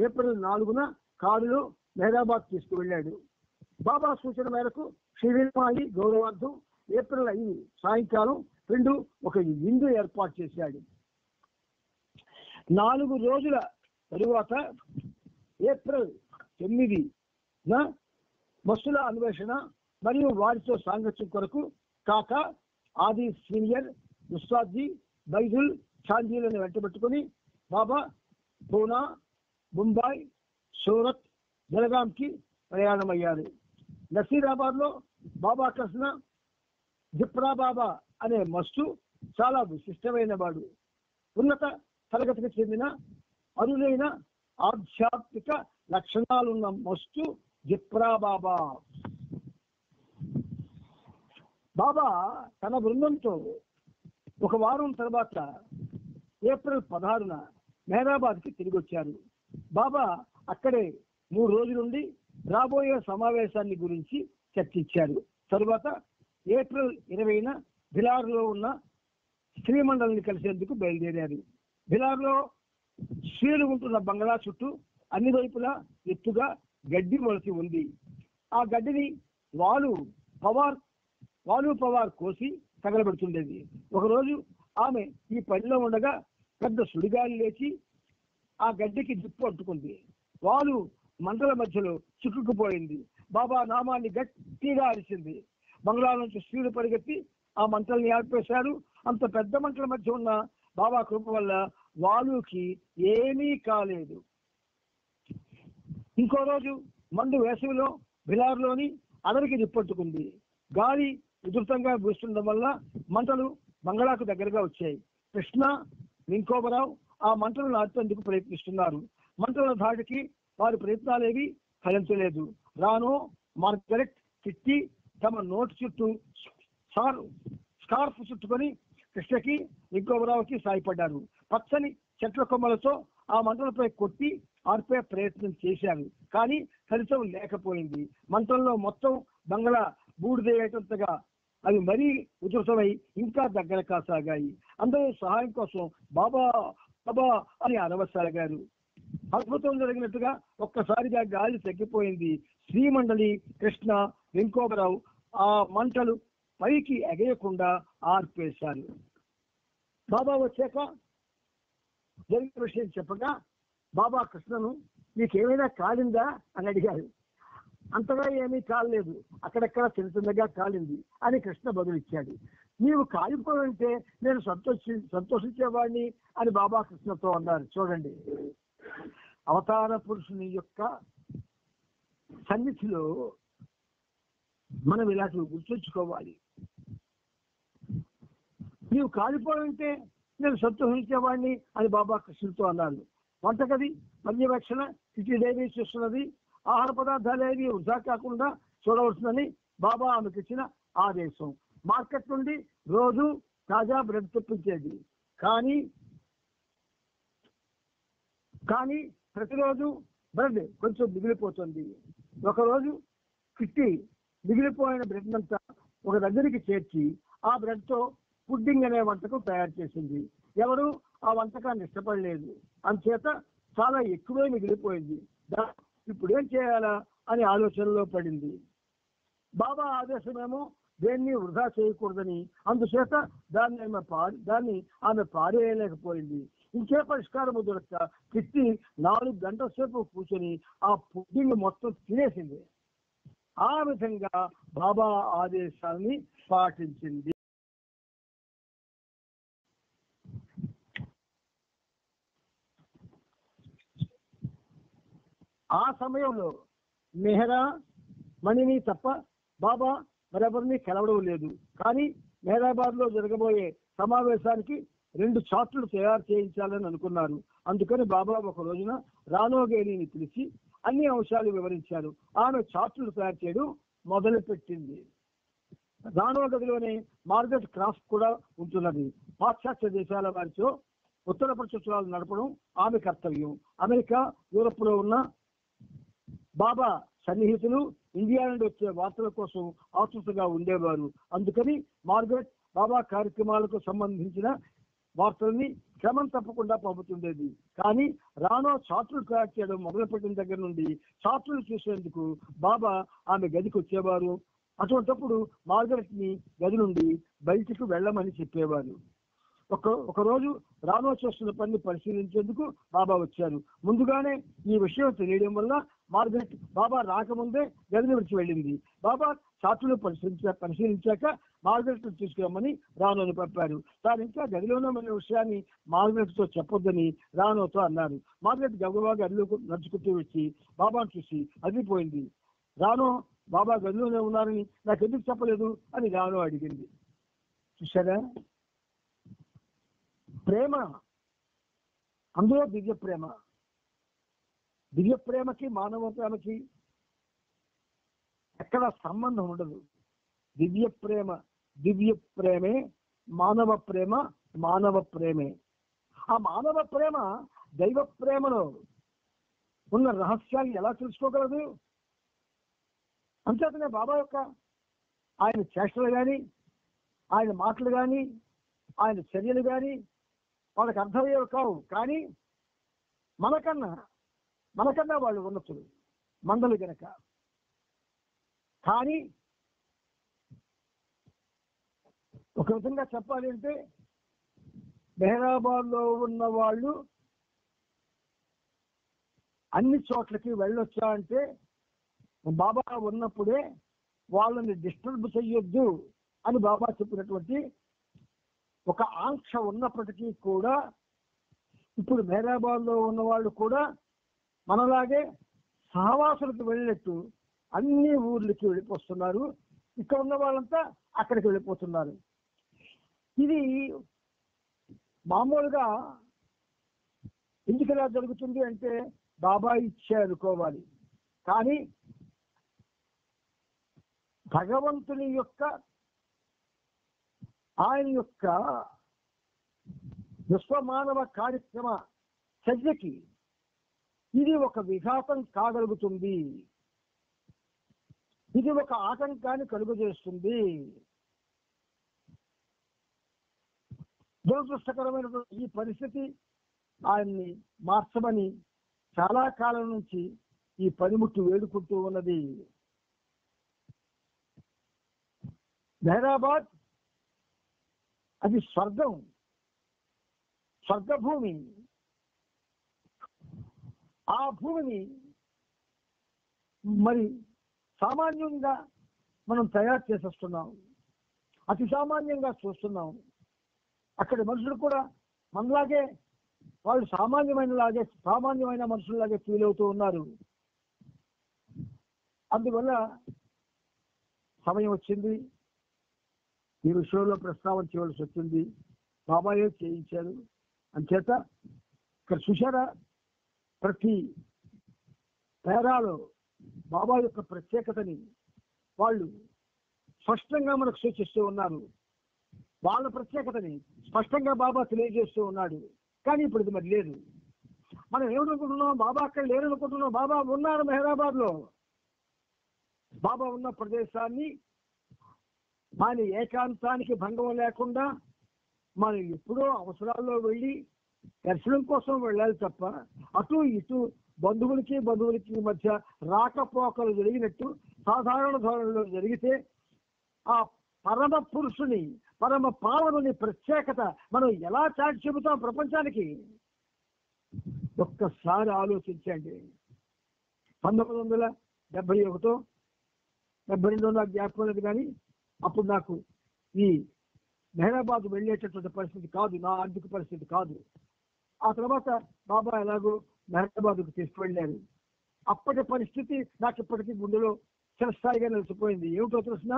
C: ఏప్రిల్ 4న కారులో మెహరాబాద్ తీసుకువెళ్ళాడు. బాబా సూచన మేరకు శ్రీమాయి గౌరవార్థం ఏప్రిల్ 5 సాయంకాలం 2 ఒక విందు ఏర్పాటు చేశాడు. 4 రోజుల తరువాత ఏప్రిల్ 9న మస్తుల అన్వేషణ మరియు వారితో సాంగత్యం కొరకు కాకా, ఆది సీనియర్, ఉస్తాద్జీ, బైజుల్, ఛాంజీలను వెంటబెట్టుకుని బాబా పూనా, ముంబాయి, సూరత్, జలగాంకి ప్రయాణమయ్యారు. నసీరాబాద్ లో బాబా కృష్ణ జిప్రా బాబా అనే మస్తు చాలా విశిష్టమైన వాడు. ఉన్నత తరగతికి చెందిన అరుదైన ఆధ్యాత్మిక లక్షణాలున్న మస్తు జిప్రా బాబా. బాబా తన బృందంతో ఒక వారం తర్వాత ఏప్రిల్ 16న మెహరాబాద్కి తిరిగి వచ్చారు. బాబా అక్కడే 3 రోజులుండి రాబోయే సమావేశాన్ని గురించి చర్చించారు. తరువాత ఏప్రిల్ 20న భిలార్లో ఉన్న శ్రీమండలిని కలిసేందుకు బయలుదేరారు. భిలార్లో శ్రీలు ఉంటున్న బంగ్లా చుట్టూ అన్ని వైపులా ఎత్తుగా గడ్డి మొలసి ఉంది. ఆ గడ్డిని వాలు పవార్ కోసి తగలబెడుతుండేది. ఒకరోజు ఆమె ఈ పనిలో ఉండగా పెద్ద సుడిగాలి లేచి ఆ గడ్డికి జిప్పు అంటుకుంది. వాలు మంటల మధ్యలో చిక్కుకుపోయింది. బాబా నామాన్ని గట్టిగా అరిచింది. బంగ్లా నుంచి స్త్రీలు పరిగెత్తి ఆ మంటల్ని ఆర్పేశారు. అంత పెద్ద మంటల మధ్య ఉన్న బాబా కృప వల్ల వాలుకి ఏమీ కాలేదు. ఇంకో రోజు మండు వేసవిలో బిలార్లోని అడవికి నిప్పట్టుకుంది. గాలి ఉధృతంగా వీస్తుండడం వల్ల మంటలు బంగ్లాకు దగ్గరగా వచ్చాయి. కృష్ణ, వింకోబరావు ఆ మంటలను ఆర్పేందుకు ప్రయత్నిస్తున్నారు. మంటల ధాటికి వారి ప్రయత్నాలేవి ఫలించలేదు. రానో, మార్గరెట్, కిట్టి తమ నోటి చుట్టూ స్కార్ఫ్ చుట్టుకొని కృష్ణకి, వింకోబరావుకి సాయపడ్డారు. పచ్చని చెట్ల కొమ్మలతో ఆ మంటలపై కొట్టి ఆర్పే ప్రయత్నం చేశారు. కానీ ఫలితం లేకపోయింది. మంటల్లో మొత్తం బంగ్లా బూడిదేటంతగా అవి మరీ ఉధృతమై ఇంకా దగ్గర కాసాగాయి. అందరూ సహాయం కోసం బాబా బాబా అని అరవసాగారు. అద్భుతం జరిగినట్టుగా ఒక్కసారిగా గాలి తగ్గిపోయింది. శ్రీమండలి, కృష్ణ, వెంకోబరావు ఆ మంటలు పైకి ఎగయకుండా ఆర్పేశారు. బాబా వచ్చాక జరిగిన విషయం చెప్పగా బాబా కృష్ణను నీకేమైనా కాలిందా అని అడిగారు. అంతగా ఏమీ కాలేదు, అక్కడక్కడ చిన్న చిన్నగా కాలింది అని కృష్ణ బదులిచ్చాడు. నీవు కాలిపోయింటే నేను సంతోషించేవాడిని అని బాబా కృష్ణతో అన్నారు. చూడండి, అవతార పురుషుని యొక్క సన్నిధిలో మనం ఇలాంటివి గుర్తుంచుకోవాలి. నీవు కాలిపోయింటే నేను సంతోషించేవాడిని అని బాబా కృష్ణతో అన్నారు. వంటగది పర్యవేక్షణ సిటీదేవి చేస్తున్నది. ఆహార పదార్థాలు ఏవి వృధా కాకుండా చూడవలసిందని బాబా ఆమెకు ఇచ్చిన ఆదేశం. మార్కెట్ నుండి రోజు తాజా బ్రెడ్ తెప్పించేది. కానీ ప్రతిరోజు బ్రెడ్ కొంచెం మిగిలిపోతుంది. ఒకరోజు కిట్టి మిగిలిపోయిన బ్రెడ్ అంతా ఒక దగ్గరికి చేర్చి ఆ బ్రెడ్ తో పుడ్డింగ్ అనే వంటకం తయారు చేసింది. ఎవరు ఆ వంటకాన్ని ఇష్టపడలేదు. అందుచేత చాలా ఎక్కువే మిగిలిపోయింది. ఇప్పుడు ఏం చేయాలా అని ఆలోచనలో పడింది. బాబా ఆదేశమేమో దేన్ని వృధా చేయకూడదని, అందుచేత దాన్ని ఆమె పారేయలేకపోయింది. ఇంకే పరిష్కారం దొరక్క కిట్టి 4 గంటల సేపు కూర్చొని ఆ పుడ్డింగ్ మొత్తం తినేసింది. ఆ విధంగా బాబా ఆదేశాన్ని పాటించింది. ఆ సమయంలో మెహరా మణిని తప్ప బాబా మరెవరిని కలవడం లేదు. కానీ మెహరాబాద్ లో జరగబోయే సమావేశానికి 2 చార్టులు తయారు చేయించాలని అనుకున్నారు. అందుకని బాబా ఒక రోజున రానోగేలిని పిలిచి అన్ని అంశాలు వివరించారు. ఆమె చార్టులు తయారు చేయడం మొదలుపెట్టింది. రానో గదిలోనే మార్గరెట్ క్రాఫ్ట్ కూడా ఉంటున్నది. పాశ్చాత్య దేశాల వారితో ఉత్తర ప్రచురాలు నడపడం ఆమె కర్తవ్యం. అమెరికా, యూరప్ లో ఉన్న బాబా సన్నిహితులు ఇండియా నుండి వచ్చే వార్తల కోసం ఆతృతగా ఉండేవారు. అందుకని మార్గరెట్ బాబా కార్యక్రమాలకు సంబంధించిన వార్తల్ని క్రమం తప్పకుండా పంపుతుండేది. కానీ రానో చార్టులు తయారు చేయడం మొదలుపెట్టిన దగ్గర నుండి చార్టులు చూసేందుకు బాబా ఆమె గదికి వచ్చేవారు. అటువంటిప్పుడు మార్గరెట్ ని గది నుండి బయటికి వెళ్ళమని చెప్పేవారు. ఒక రోజు రానో చేస్తున్న పనిని పరిశీలించేందుకు బాబా వచ్చారు. ముందుగానే ఈ విషయం తెలియడం వల్ల మార్గరెట్ బాబా రాకముందే గదిని విడిచి వెళ్ళింది. బాబా చార్టులు పరిశీలించాక మార్గరెట్ తీసుకురమ్మని రానోని పంపారు. తాను ఇంకా గదిలోనే ఉన్న విషయాన్ని మార్గరెట్ తో చెప్పొద్దని రానోతో అన్నారు. మార్గరెట్ గబగబా గదిలో నడుచుకుంటూ వచ్చి బాబాను చూసి అదిపోయింది. రానో బాబా గదిలోనే ఉన్నారని నాకు ఎందుకు చెప్పలేదు అని రానో అడిగింది. చూసారా, ప్రేమ అందులో దివ్య ప్రేమ. దివ్య ప్రేమకి మానవ ప్రేమకి ఎక్కడ సంబంధం ఉండదు. దివ్య ప్రేమే మానవ ప్రేమ, మానవ ప్రేమే. ఆ మానవ ప్రేమ దైవ ప్రేమలో ఉన్న రహస్యాన్ని ఎలా తెలుసుకోగలదు? అంచేతనే బాబా యొక్క ఆయన చేష్టలు కానీ, ఆయన మాటలు కానీ, ఆయన చర్యలు కానీ వాళ్ళకి అర్థమయ్యేవి కావు. కానీ మనకన్నా వాళ్ళు ఉన్నతులు మందలు గనక. కానీ ఒక విధంగా చెప్పాలి అంటే మెహరాబాద్ లో ఉన్న వాళ్ళు అన్ని చోట్లకి వెళ్ళొచ్చా అంటే బాబా ఉన్నప్పుడే వాళ్ళని డిస్టర్బ్ చెయ్యొద్దు అని బాబా చెప్పినటువంటి ఒక ఆంక్ష ఉన్నప్పటికీ కూడా ఇప్పుడు మెహరాబాద్ లో ఉన్న వాళ్ళు కూడా మనలాగే సహవాసులకు వెళ్ళినట్టు అన్ని ఊర్లకి వెళ్ళిపోతున్నారు. ఇక్కడ ఉన్న వాళ్ళంతా అక్కడికి వెళ్ళిపోతున్నారు. ఇది మామూలుగా ఎందుకు ఇలా జరుగుతుంది అంటే బాబా ఇచ్చే అనుకోవాలి. కానీ భగవంతుని యొక్క ఆయన యొక్క విశ్వమానవ కార్యక్రమ చర్యకి ఇది ఒక విఘాతం కాగలుగుతుంది. ఇది ఒక ఆటంకాన్ని కలుగజేస్తుంది. దురదృష్టకరమైనటువంటి ఈ పరిస్థితి ఆయన్ని మార్చమని చాలా కాలం నుంచి ఈ పనిముట్టు వేడుకుంటూ ఉన్నది. మెహరాబాద్ అది స్వర్గం, స్వర్గభూమి. ఆ భూమిని మరి సామాన్యంగా మనం తయారు చేసేస్తున్నాం, అతి సామాన్యంగా చూస్తున్నాం. అక్కడి మనుషులు కూడా మనలాగే వాళ్ళు సామాన్యమైన మనుషుల్లాగే ఫీల్ అవుతూ ఉన్నారు. అందువల్ల సమయం వచ్చింది, ఈ విషయంలో ప్రస్తావన చేయవలసి వచ్చింది. బాబాయే చేయించారు. అంచేత ఇక్కడ చూశారా, ప్రతి పేరాలో బాబా యొక్క ప్రత్యేకతని వాళ్ళు స్పష్టంగా మనకు సూచిస్తూ ఉన్నారు. వాళ్ళ ప్రత్యేకతని స్పష్టంగా బాబా తెలియజేస్తూ ఉన్నాడు. కానీ ఇప్పుడు ఇది మరి లేదు. మనం ఏమనుకుంటున్నాం, బాబా అక్కడ లేరనుకుంటున్నాం. బాబా ఉన్నారు మెహరాబాద్ లో. బాబా ఉన్న ప్రదేశాన్ని ఆయన ఏకాంతానికి భంగం లేకుండా మనం ఎప్పుడో అవసరాల్లో వెళ్ళి దర్శనం కోసం వెళ్ళాలి తప్ప అటు ఇటు బంధువులకి మధ్య రాకపోకలు జరిగినట్టు సాధారణ ధోరణిలో జరిగితే ఆ పరమ పురుషుని, పరమ పావనుని ప్రత్యేకత మనం ఎలా చాటి చెబుతాం ప్రపంచానికి? ఒక్కసారి ఆలోచించండి. 1971 72 నాకు జ్ఞాపకం లేదు, కానీ అప్పుడు నాకు ఈ మెహరాబాద్ వెళ్ళేటటువంటి పరిస్థితి కాదు, నా ఆర్థిక పరిస్థితి కాదు. ఆ తర్వాత బాబా ఎలాగో మెహరాబాద్కు తీసుకువెళ్ళారు. అప్పటి పరిస్థితి నాకు ఇప్పటికీ గుండెలో చిరస్థాయిగా నిలిచిపోయింది. ఏమిటో తెలిసిన,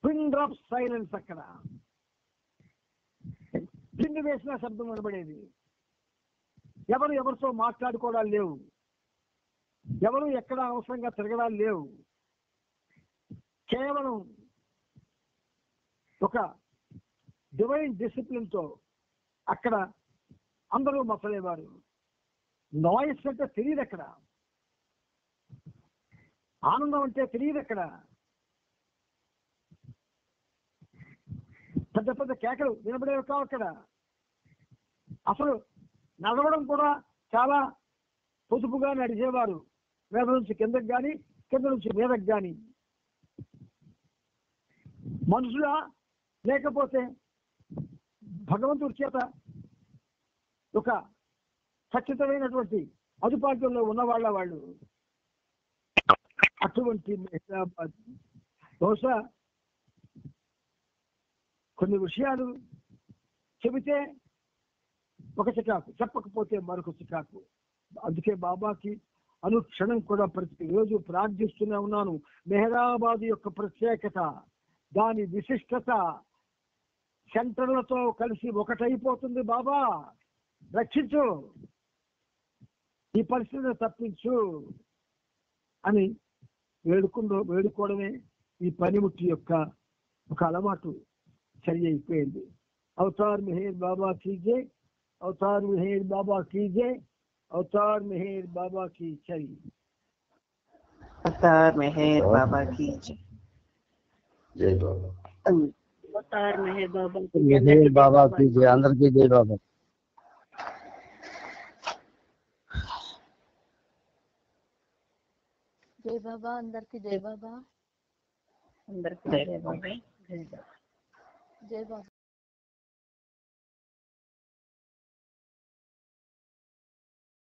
C: పిన్ డ్రాప్ సైలెన్స్. అక్కడ పిన్ వేసిన శబ్దం వినబడేది. ఎవరితో మాట్లాడుకోవడాలు లేవు, ఎవరు ఎక్కడ అవసరంగా తిరగడాలు లేవు. కేవలం ఒక డివైన్ డిసిప్లిన్ తో అక్కడ అందరూ మసలేవారు. నాయిస్ అంటే తెలియదు అక్కడ. ఆనందం అంటే తెలియదు అక్కడ. పెద్ద పెద్ద కేకలు వినబడేవి కావు అక్కడ. అసలు నడవడం కూడా చాలా పొదుపుగా నడిచేవారు, మీద నుంచి కిందకి కానీ కింద నుంచి మీదకి కానీ. మనుషులా లేకపోతే భగవంతుడి చేత ఒక ఖచ్చితమైనటువంటి అదుపాటులో ఉన్నవాళ్ళ వాళ్ళు. అటువంటి మెహరాబాద్ బహుశా కొన్ని విషయాలు చెబితే ఒక చికాకు, చెప్పకపోతే మరొక చికాకు. అందుకే బాబాకి అనుక్షణం కూడా ప్రతిరోజు ప్రార్థిస్తూనే ఉన్నాను. మెహరాబాద్ యొక్క ప్రత్యేకత, దాని విశిష్టత, సెంటర్లతో కలిసి ఒకటైపోతుంది. బాబా రక్షించు, ఈ పరిస్థితిని తప్పించు అని వేడుకోవడమే ఈ పనిముట్టి యొక్క ఒక అలవాటు చర్య అయిపోయింది. అవతార్ మెహర్ బాబా కీజే, అవతార్ మెహర్ బాబా కీజే, అవతార్ మెహర్ బాబా की जय.
B: అవతార్ మెహర్ బాబా की जय.
E: జై బాబా.
B: అవతార్ మెహర్ బాబా
F: మెహర్ బాబా की जय. అందరికీ జై బాబా.
B: జై బాబా. అందరికీ జై బాబా. అందరికీ జై బాబా. జై బాబా. జై బాబా.